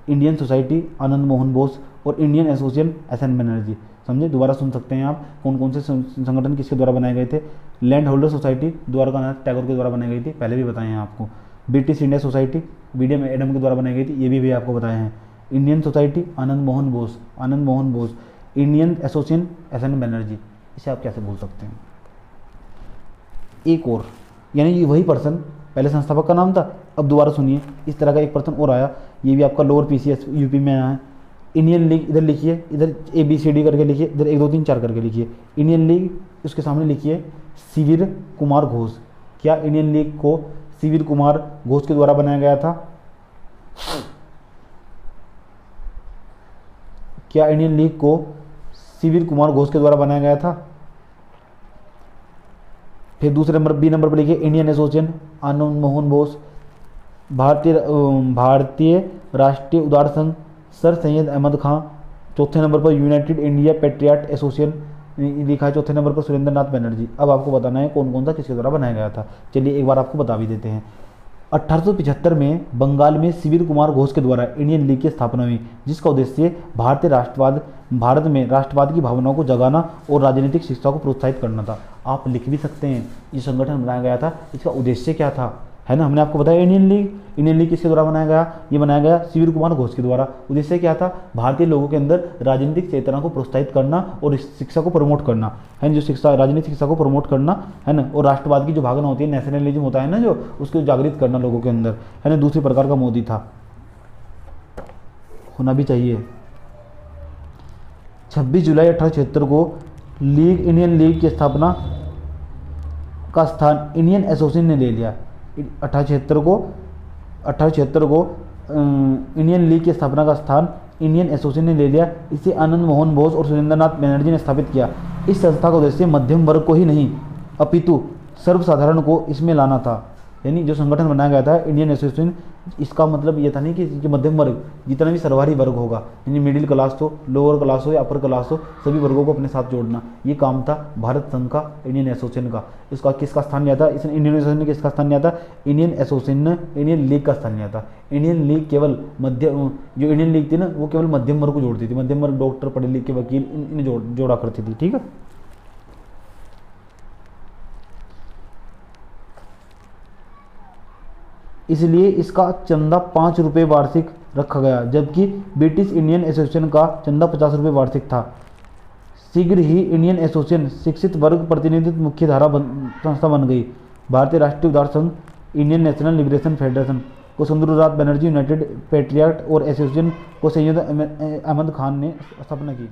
Indian society, Anand Mohan Bose, और इंडियन एसोसिएशन SN बनर्जी। समझे? दोबारा सुन सकते हैं आप, कौन से संगठन किसके द्वारा बनाए गए थे। Land holder society Dwarkanath Tagore के द्वारा बनाई गई थी, पहले भी बताए हैं आपको। British India society William Adam के द्वारा बनाई गई थी, ये भी आपको बताए हैं। Indian society Anand Mohan Bose, Indian association SN Banerjee. इसे आप कैसे भूल सकते हैं? एक और, यानी ये वही पर्सन, पहले संस्थापक का नाम था, अब दोबारा सुनिए, इस तरह का एक पर्सन और आया। ये भी आपका लोअर PCS UP में आया है। इंडियन लीग, इधर लिखिए, इधर ABCD करके लिखिए, इधर 1 2 3 4 करके लिखिए। इंडियन लीग, उसके सामने लिखिए शिविर कुमार घोष। क्या इंडियन लीग को शिविर कुमार घोष के द्वारा बनाया गया था? क्या इंडियन लीग को शिविर कुमार घोष के द्वारा बनाया गया था? फिर दूसरे नंबर B नंबर पर लिखिए इंडियन एसोसिएशन, आनंद मोहन बोस। भारतीय राष्ट्रीय उदार संघ, सर सैयद अहमद खां। चौथे नंबर पर यूनाइटेड इंडिया पेट्रियाट एसोसिएशन लिखा है। चौथे नंबर पर सुरेंद्र नाथ बनर्जी। अब आपको बताना है कौन सा किसके द्वारा बनाया गया था। चलिए एक बार आपको बता भी देते हैं। 1875 में बंगाल में शिविर कुमार घोष के द्वारा इंडियन लीग की स्थापना हुई, जिसका उद्देश्य भारत में राष्ट्रवाद की भावनाओं को जगाना और राजनीतिक शिक्षा को प्रोत्साहित करना था। आप लिख भी सकते हैं ये संगठन बनाया गया था, इसका उद्देश्य क्या था, है ना? हमने आपको बताया इंडियन लीग किसके द्वारा बनाया गया? ये बनाया गया शिविर कुमार घोष के द्वारा। उद्देश्य क्या था? भारतीय लोगों के अंदर राजनीतिक चेतना को प्रोत्साहित करना और शिक्षा को प्रमोट करना, है, जो राजनीतिक शिक्षा को प्रमोट करना, है ना? और राष्ट्रवाद की जो भावना होती है, नेशनलिज्म होता है ना, जो उसको जागृत करना लोगों के अंदर, है ना? दूसरी प्रकार का मोदी था, होना भी चाहिए। 26 जुलाई 1876 को इंडियन लीग की स्थापना का स्थान इंडियन एसोसिएशन ने ले लिया। 1876 को इंडियन लीग की स्थापना का स्थान इंडियन एसोसिएशन ने ले लिया। इसे आनंद मोहन बोस और सुरेंद्रनाथ बनर्जी ने स्थापित किया। इस संस्था का उद्देश्य मध्यम वर्ग को ही नहीं अपितु सर्वसाधारण को इसमें लाना था। यानी जो संगठन बनाया गया था इंडियन एसोसिएशन, इसका मतलब ये था नहीं कि जो मध्यम वर्ग, जितना भी सर्वहारी वर्ग होगा, यानी मिडिल क्लास हो, लोअर क्लास हो या अपर क्लास हो, सभी वर्गों को अपने साथ जोड़ना, ये काम था भारत संघ का, इंडियन एसोसिएशन का। इसका किसका स्थान लिया था? इसने इंडियन एसोसिएशन ने किसका स्थान लिया था? इंडियन एसोसिएशन ने इंडियन लीग का स्थान लिया था। इंडियन लीग केवल जो इंडियन लीग थी ना, वो केवल मध्यम वर्ग को जोड़ती थी। मध्यम वर्ग डॉक्टर, पढ़े लिखे वकील, इन्हें जोड़ा करती थी। ठीक है, इसलिए इसका चंदा 5 रुपये वार्षिक रखा गया, जबकि ब्रिटिश इंडियन एसोसिएशन का चंदा 50 रुपये वार्षिक था। शीघ्र ही इंडियन एसोसिएशन शिक्षित वर्ग प्रतिनिधित्व मुख्य धारा संस्था बन गई। भारतीय राष्ट्रीय उदार संघ, इंडियन नेशनल लिबरेशन फेडरेशन को सुंदरनाथ बनर्जी, यूनाइटेड पेट्रियट और एसोसिएशन को सैयद अहमद खान ने स्थापना की।